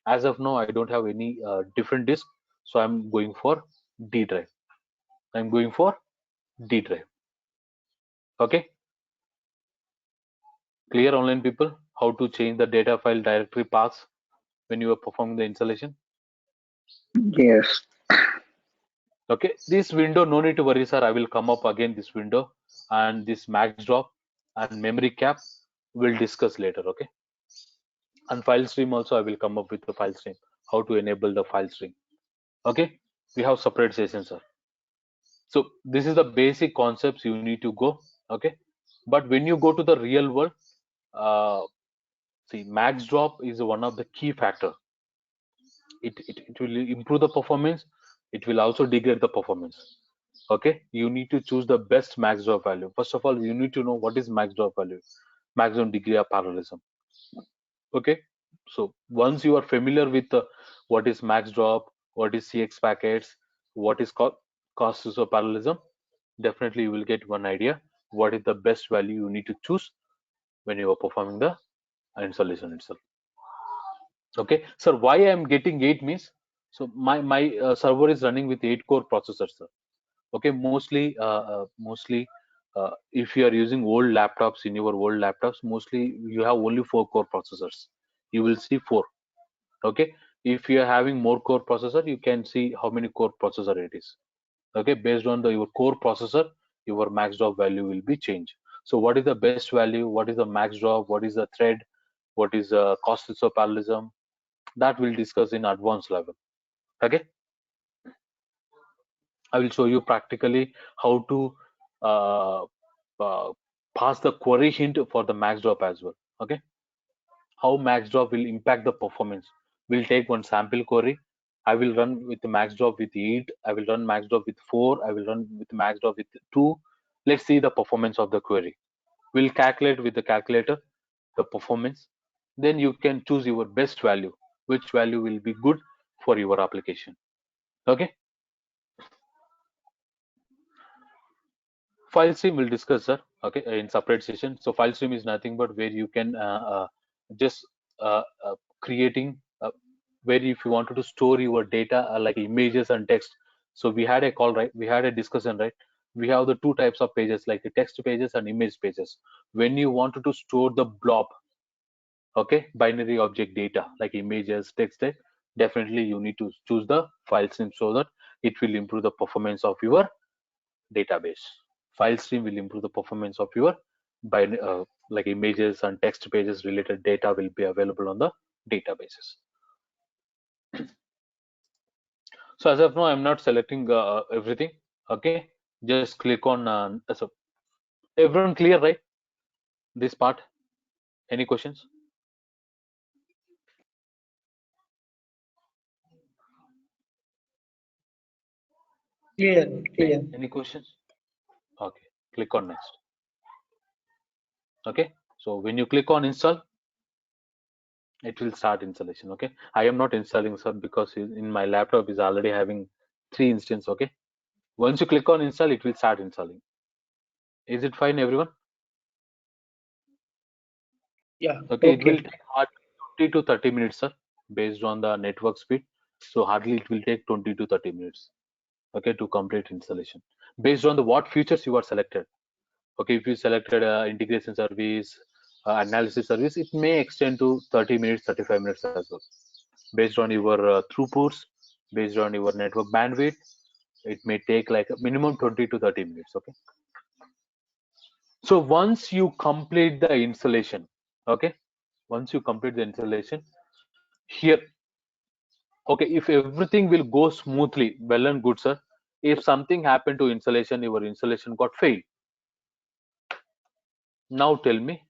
As of now, I don't have any different disk, so I'm going for D drive. I'm going for D drive. Okay, clear, online people, how to change the data file directory paths when you are performing the installation? Yes. Okay, this window, no need to worry, sir. I will come up again this window, and this max drop and memory cap we'll discuss later. Okay, and file stream also I will come up with the file stream, how to enable the file stream. Okay, we have separate sessions, sir. So this is the basic concepts you need to go. Okay, but when you go to the real world, uh, see, max drop is one of the key factor. It will improve the performance. It will also degrade the performance. Okay, you need to choose the best max drop value. First of all, you need to know what is max drop value, maximum degree of parallelism. Okay, so once you are familiar with what is max drop, what is cx packets, what is cost of parallelism, definitely you will get one idea what is the best value you need to choose when you are performing the installation itself. Okay, sir, why I am getting 8 means, so my server is running with 8 core processors, sir. Okay, mostly if you are using old laptops, in your old laptops, mostly you have only 4 core processors. You will see 4. Okay, if you are having more core processor, you can see how many core processor it is. Okay, based on your core processor, your max drop value will be changed. So what is the best value, what is the max drop, what is the thread, what is the cost of parallelism, that we'll discuss in advanced level. Okay, I will show you practically how to pass the query hint for the max drop as well. Okay, how max drop will impact the performance. We'll take one sample query. I will run with the max drop with 8. I will run max drop with 4. I will run with max drop with 2. Let's see the performance of the query. We'll calculate with the calculator the performance. Then you can choose your best value, which value will be good for your application. Okay. File stream we'll discuss, sir. Okay, in separate session. So file stream is nothing but where you can just creating where if you wanted to store your data like images and text. So we had a call, right? We had a discussion, right? We have the two types of pages, like the text pages and image pages. When you wanted to store the blob, okay, binary object data like images, text, definitely you need to choose the file stream so that it will improve the performance of your database. File stream will improve the performance of your like images and text pages related data will be available on the databases. So as of now, I'm not selecting everything. Okay, just click on. So everyone clear, right? This part. Any questions? Clear. Any questions? Okay, click on next. Okay, so when you click on install, it will start installation. Okay, I am not installing, sir, because in my laptop is already having 3 instances. Okay, once you click on install, it will start installing. Is it fine, everyone? Yeah. Okay, it will Okay. take hardly 20 to 30 minutes, sir, based on the network speed. So hardly it will take 20 to 30 minutes. Okay, to complete installation based on the what features you are selected. Okay, if you selected integration service, analysis service, it may extend to 30 minutes, 35 minutes as well, based on your throughputs, based on your network bandwidth. It may take like a minimum 20 to 30 minutes. Okay, so once you complete the installation, okay, once you complete the installation here, okay, if everything will go smoothly, well and good, sir. If something happened to installation, your installation got failed. Now tell me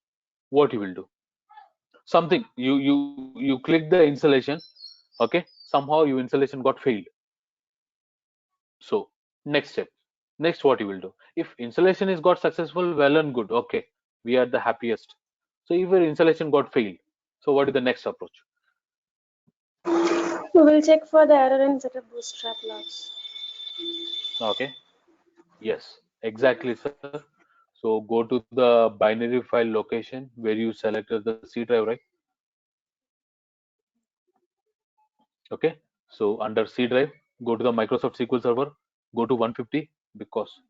what you will do. Something you click the installation, okay, somehow your installation got failed. So next step, next what you will do. If installation is got successful, well and good, okay, we are the happiest. So if your installation got failed, so what is the next approach? We will check for the error and set up bootstrap logs. Okay, yes, exactly, sir. So go to the binary file location where you selected the C drive, right? Okay, so under C drive, go to the Microsoft SQL Server, go to 150 because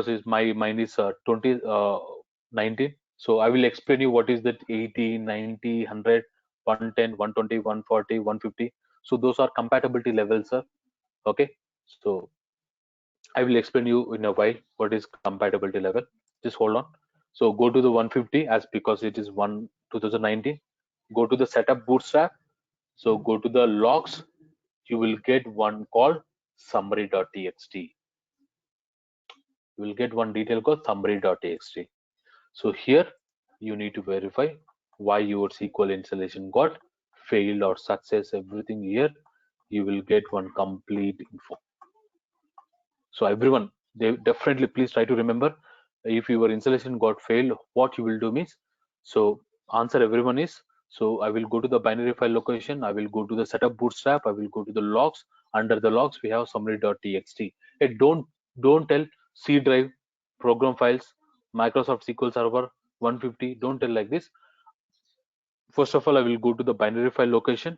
is my mine is 19. So I will explain you what is that 80, 90, 100, 110, 120, 140, 150. So those are compatibility levels, sir. Okay, so I will explain you in a while what is compatibility level. Just hold on. So go to the 150 as because it is 2019. Go to the setup bootstrap. So go to the logs. You will get one called summary.txt. You will get one detail called summary.txt. So here you need to verify why your SQL installation got failed or success. Everything here you will get one complete info. So everyone, they definitely please try to remember if your installation got failed, what you will do means. So answer everyone is, so I will go to the binary file location, I will go to the setup bootstrap, I will go to the logs. Under the logs we have summary.txt. Hey, don't tell C drive, program files, Microsoft SQL Server 150. Don't tell like this. First of all, I will go to the binary file location.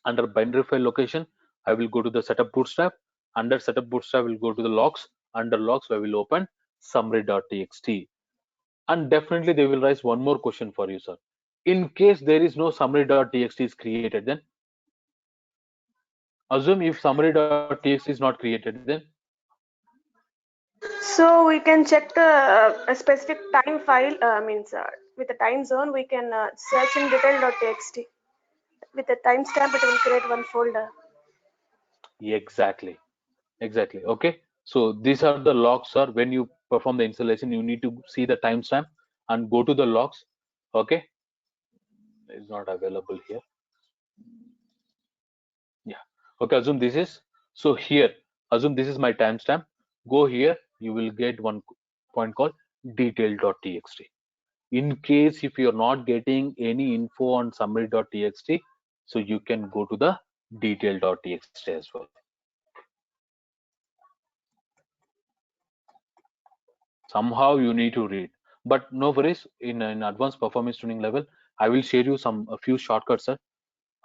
Under binary file location, I will go to the setup bootstrap. Under setup bootstrap, I will go to the logs. Under logs, I will open summary.txt. And definitely they will raise one more question for you, sir. In case there is no summary.txt is created, then assume if summary.txt is not created, then So we can check the a specific time file, means with the time zone, we can search in detail.txt. With a timestamp, it will create one folder. exactly. Okay. So these are the logs, sir. When you perform the installation, you need to see the timestamp and go to the logs. Okay, it's not available here. Yeah. Okay, assume this is, so here assume this is my timestamp. Go here, you will get one point called detail.txt. In case if you're not getting any info on summary.txt, so you can go to the detail.txt as well. Somehow you need to read, but no worries. In an advanced performance tuning level, I will share you a few shortcuts, sir.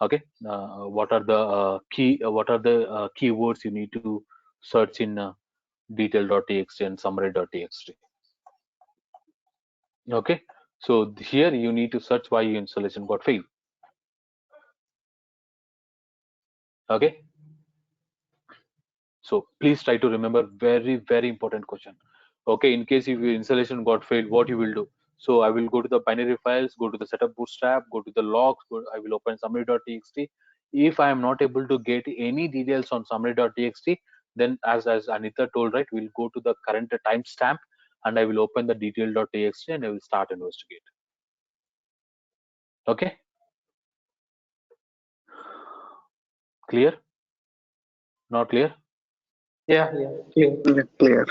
Okay, what are the keywords you need to search in detail.txt and summary.txt. Okay, so here you need to search why your installation got failed. Okay, so please try to remember, very important question. Okay, in case if your installation got failed, what you will do? So I will go to the binary files, go to the setup bootstrap, go to the logs, I will open summary.txt. If I am not able to get any details on summary.txt, then as Anita told, right, we'll go to the current timestamp and I will open the detail.txt and I will start investigate. Okay, clear? Not clear? Yeah, clear. Clear.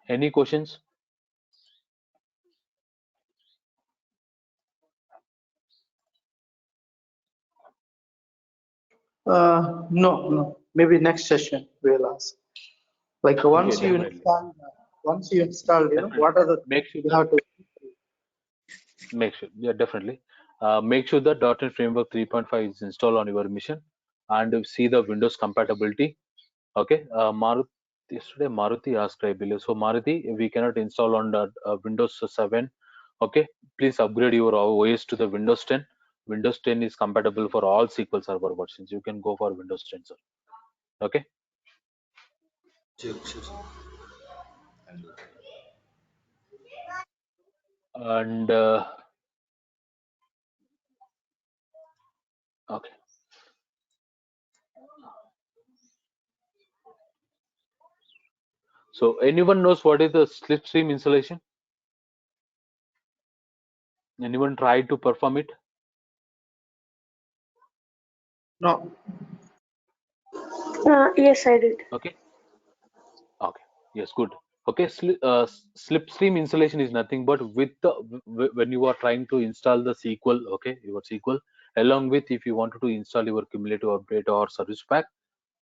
Any questions? No. Maybe next session we'll ask. Like Okay, once you definitely. install, what are the Make things sure you that have to? yeah, definitely. Make sure that .NET Framework 3.5 is installed on your machine and see the Windows compatibility. Okay, yesterday Maruti asked, I believe. So Maruti, we cannot install on the Windows 7. Okay, please upgrade your OS to the Windows 10. Windows 10 is compatible for all SQL Server versions. You can go for Windows 10, sir. Okay, Sure. and okay. So anyone knows what is the slipstream installation? Anyone tried to perform it? No. Yes, I did. Okay. Okay. Yes. Good. Okay. Slipstream installation is nothing but with the when you are trying to install the SQL. Okay, your SQL along with if you wanted to install your cumulative update or service pack.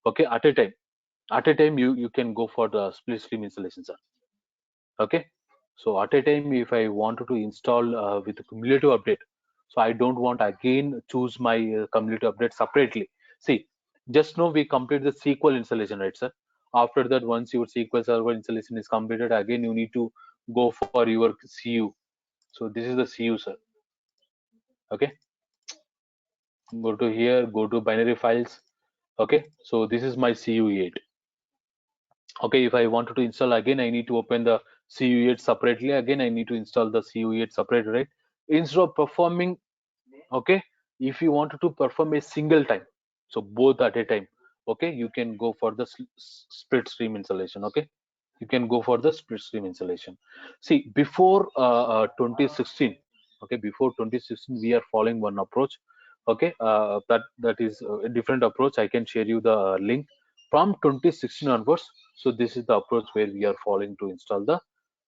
Okay, at a time you can go for the slipstream installation, sir. Okay, so at a time if I wanted to install with the cumulative update, so I don't want again choose my cumulative update separately. See, just now we complete the SQL installation, right, sir? After that, once your SQL server installation is completed, again you need to go for your CU. So this is the CU, sir. Okay, go to here, go to binary files. Okay, so this is my CU8. Okay, if I wanted to install again, I need to open the CU8 separately. Again, I need to install the CU8 separately, right? Instead of performing, okay, if you wanted to perform a single time, so both at a time, okay, you can go for the split stream installation. Okay, you can go for the split stream installation. See, before 2016, okay, before 2016, we are following one approach. Okay, that is a different approach. I can share you the link from 2016 onwards. So this is the approach where we are following to install the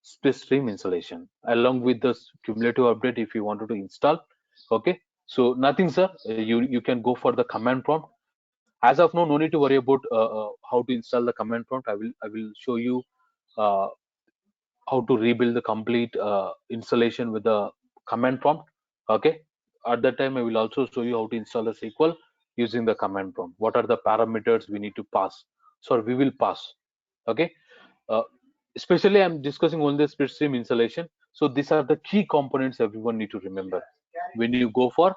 split stream installation along with the cumulative update if you wanted to install. Okay, so nothing, sir. You can go for the command prompt. As of now, no need to worry about how to install the command prompt. I will show you uh, how to rebuild the complete installation with the command prompt. Okay, at that time I will also show you how to install the SQL using the command prompt. What are the parameters we need to pass? So we will pass. Okay, uh, especially I'm discussing only the split stream installation. So these are the key components everyone need to remember when you go for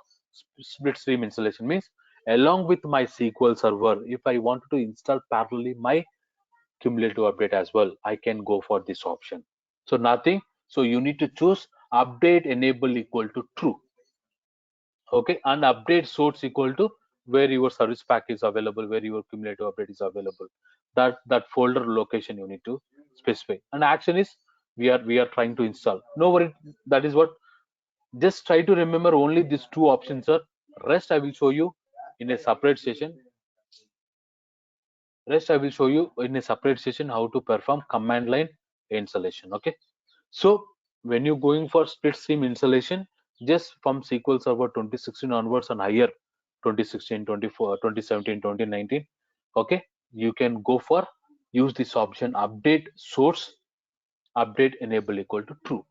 split stream installation. Means along with my SQL server, if I want to install parallelly my cumulative update as well, I can go for this option. So nothing. So you need to choose update enable equal to true. Okay, and update source equal to where your service pack is available, where your cumulative update is available. That folder location you need to specify. And action is we are trying to install. No worry, that is what. Just try to remember only these two options, sir. Rest I will show you in a separate session. Rest I will show you in a separate session how to perform command line installation. Okay. So when you're going for split stream installation, just from SQL Server 2016 onwards and higher, 2016, 24, 2017, 2019, okay, you can go for use this option update source, update enable equal to true.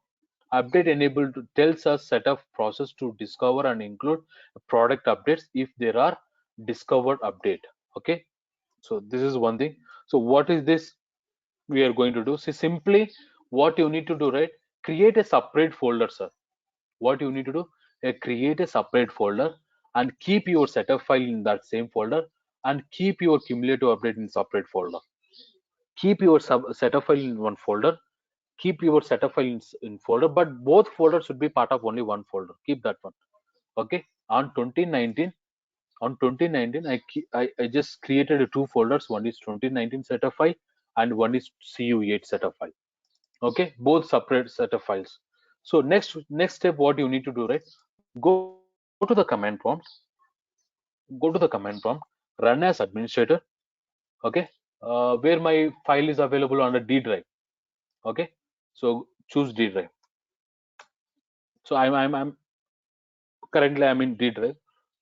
Update enable tells us set of process to discover and include product updates if there are discovered update. Okay, so this is one thing. So what is this we are going to do? See, simply what you need to do, right? Create a separate folder, sir. What you need to do? Create a separate folder and keep your setup file in that same folder and keep your cumulative update in separate folder. Keep your setup file in one folder. Keep your setup file in folder, but both folders should be part of only one folder. Keep that one. Okay. On 2019, I just created two folders. One is 2019 setup file and one is CU8 setup file. Okay, both separate set of files. So next step, what you need to do, right? Go to the command prompt. Go to the command prompt. Run as administrator. Okay, where my file is available on the D drive. Okay, so choose D drive. So I'm currently I'm in D drive.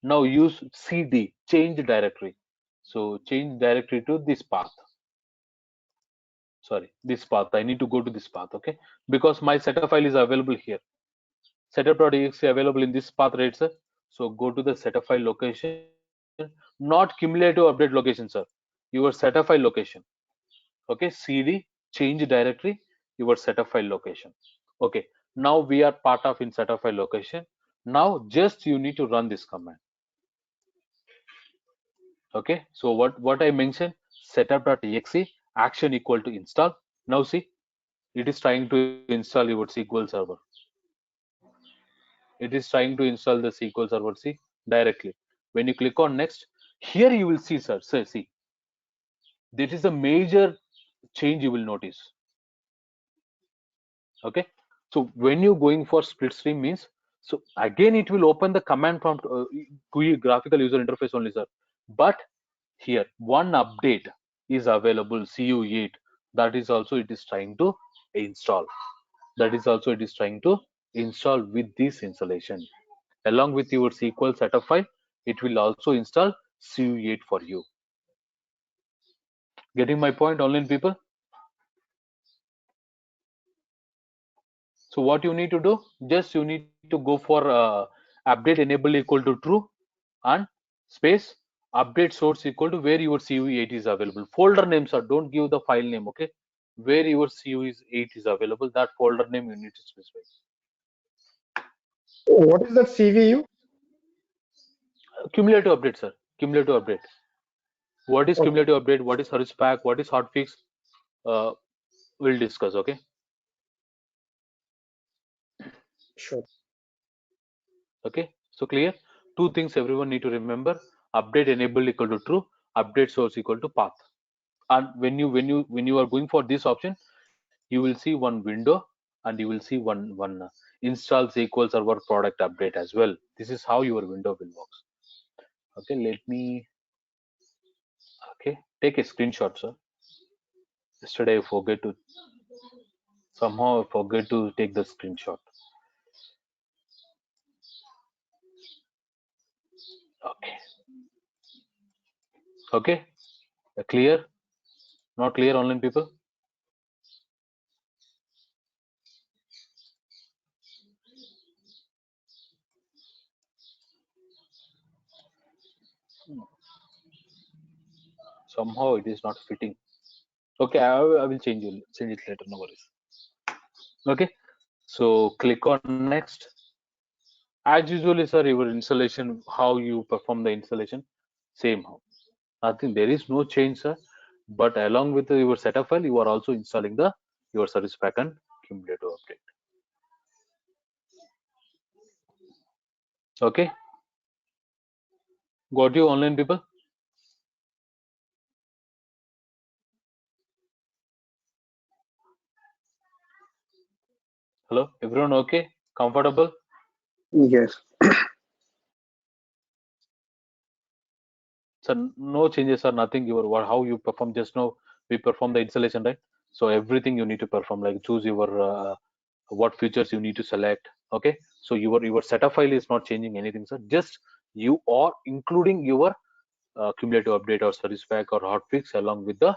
Now use CD, change directory. So change directory to this path. Sorry, this path. I need to go to this path. Okay, because my setup file is available here. Setup.exe available in this path, right, sir? So go to the setup file location, not cumulative update location, sir. Your setup file location. Okay, CD change directory, your setup file location. Okay, now we are part of in setup file location. Now just you need to run this command. Okay, so what I mentioned, setup.exe action equal to install. Now see, it is trying to install your SQL server. It is trying to install the SQL server, see, directly. When you click on next, here you will see, sir, see, this is a major change you will notice. Okay, so when you're going for split stream means, so again it will open the command prompt GUI graphical user interface only, sir. But here one update is available, CU8, that is also it is trying to install. That is also it is trying to install with this installation. Along with your SQL setup file, it will also install CU8 for you. Getting my point, online people? So what you need to do, just you need to go for update enable equal to true and space update source equal to where your CU8 is available. Folder names are, don't give the file name, okay? Where your CU8 is available, that folder name you need to specify. What is that CVU? Cumulative update, sir. Cumulative update. What is Okay. cumulative update? What is service pack? What is hotfix? We'll discuss, okay? Sure. Okay, so clear. Two things everyone need to remember: update enable equal to true, update source equal to path. And when you are going for this option, you will see one window and you will see one install SQL Server product update as well. This is how your window will work. Okay, let me take a screenshot, sir. Yesterday I forget to somehow I forget to take the screenshot. Okay. Okay. Clear? Not clear, online people? Somehow it is not fitting. Okay, I will change it later. No worries. Okay. So click on next. As usually, sir, your installation, how you perform the installation, same. Nothing. There is no change, sir. But along with your setup file, you are also installing your service pack and cumulative update. Okay, got you online people? Hello, everyone okay? Comfortable? Yes. So no changes or nothing. How you perform just now. We perform the installation, right? So everything you need to perform, like choose your what features you need to select. Okay, so your setup file is not changing anything, sir. Just you are including your cumulative update or service pack or hotfix along with the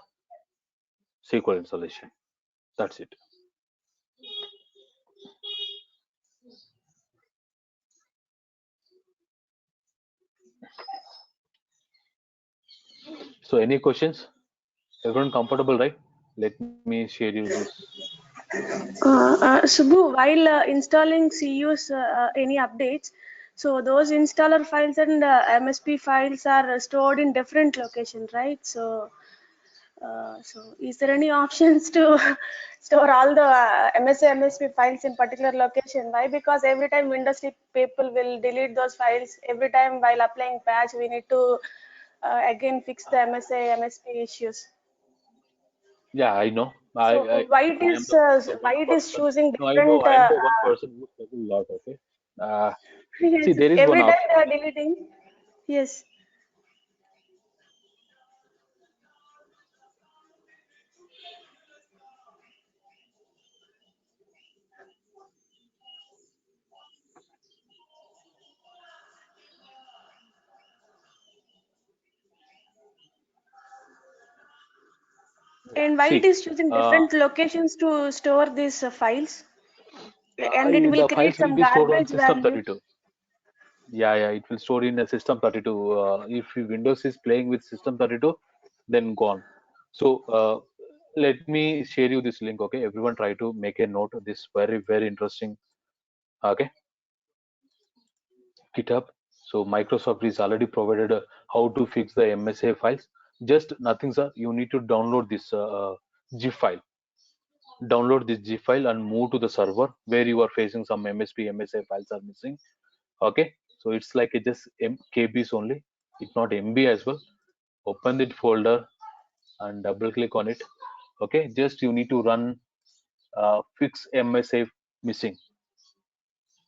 SQL installation. That's it. So any questions? Everyone comfortable, right? Let me share you this. Subbu, while installing CUs, any updates, so those installer files and MSP files are stored in different locations, right? So is there any options to store all the MSA, MSP files in particular location? Why? Because every time Windows people will delete those files. Every time while applying patch, we need to again fix the MSA, MSP issues. Yeah, I know. So I am the why one it is person. choosing No, I know. different? I am the one person who struggles a lot. Okay. See, Yes, there is one every time option. they are deleting. Yes. Yeah. And why it See, is choosing uh, different locations to store these files? And it will the create files will some be stored on garbage system value. 32. Yeah, yeah, it will store in a system 32. If Windows is playing with system 32, then gone. So let me share you this link. Okay, everyone try to make a note of this very interesting. Okay, GitHub. So Microsoft is already provided how to fix the MSA files. Just nothing, sir. You need to download this zip file. Download this zip file and move to the server where you are facing some MSP, MSA files are missing. Okay, so it's like it just KBs only. It's not MB as well. Open that folder and double click on it. Okay, just you need to run fix MSA missing.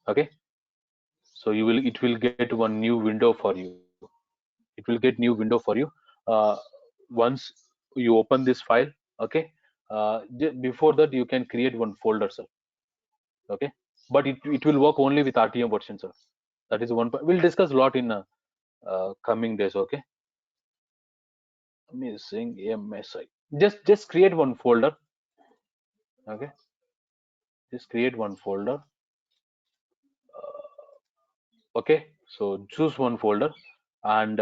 Okay, so it will get one new window for you. It will get new window for you once you open this file. Okay, before that you can create one folder, sir. Okay, but it will work only with RTM version, sir. That is one point we'll discuss a lot in coming days. Okay, missing MSI, just create one folder. Okay, just create one folder. Okay, so choose one folder and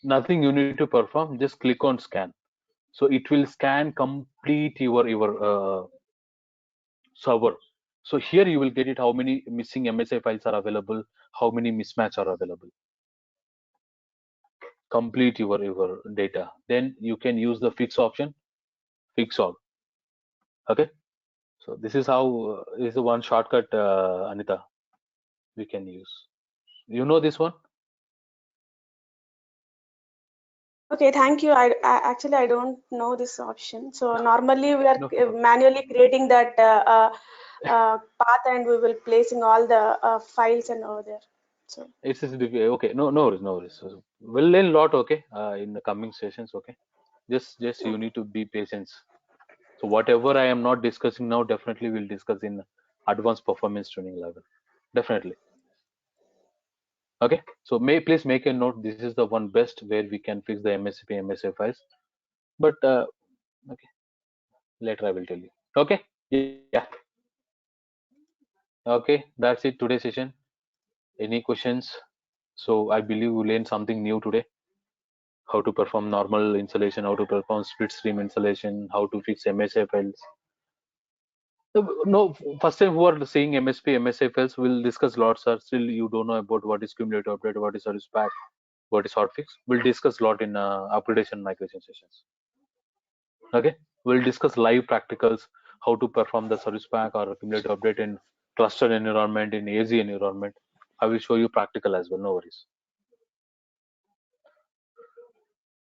nothing you need to perform, just click on scan. So it will scan complete your server. So here you will get it how many missing MSI files are available, how many mismatch are available. Complete your data. Then you can use the fix option, fix all. Okay. So this is how this is one shortcut, Anita, we can use. You know this one? Okay, thank you. Actually I don't know this option. So normally we are No problem. manually creating that path and we will placing all the files and over there. So Okay. No worries, no worries. So we'll learn a lot. Okay, in the coming sessions. Okay, just you need to be patient. So whatever I am not discussing now, definitely we'll discuss in advanced performance tuning level. Definitely. Okay. So please make a note. This is the one best where we can fix the MSP MSA files. But okay, later I will tell you. Okay. Yeah. Okay. That's it. Today's session. Any questions? So I believe you learned something new today. How to perform normal installation, how to perform split stream installation, how to fix MSA files. No, first time who are seeing MSP, MSA files, we'll discuss lots. Sir, still you don't know about what is cumulative update, what is service pack, what is hotfix. We'll discuss a lot in upgradation migration sessions. Okay, we'll discuss live practicals, how to perform the service pack or cumulative update in cluster environment, in AZ environment. I will show you practical as well, no worries.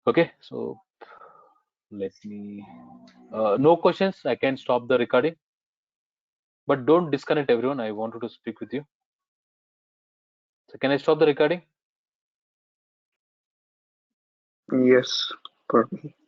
Okay, so let me, no questions, I can stop the recording. But don't disconnect everyone, I wanted to speak with you. So can I stop the recording? Yes, perfect.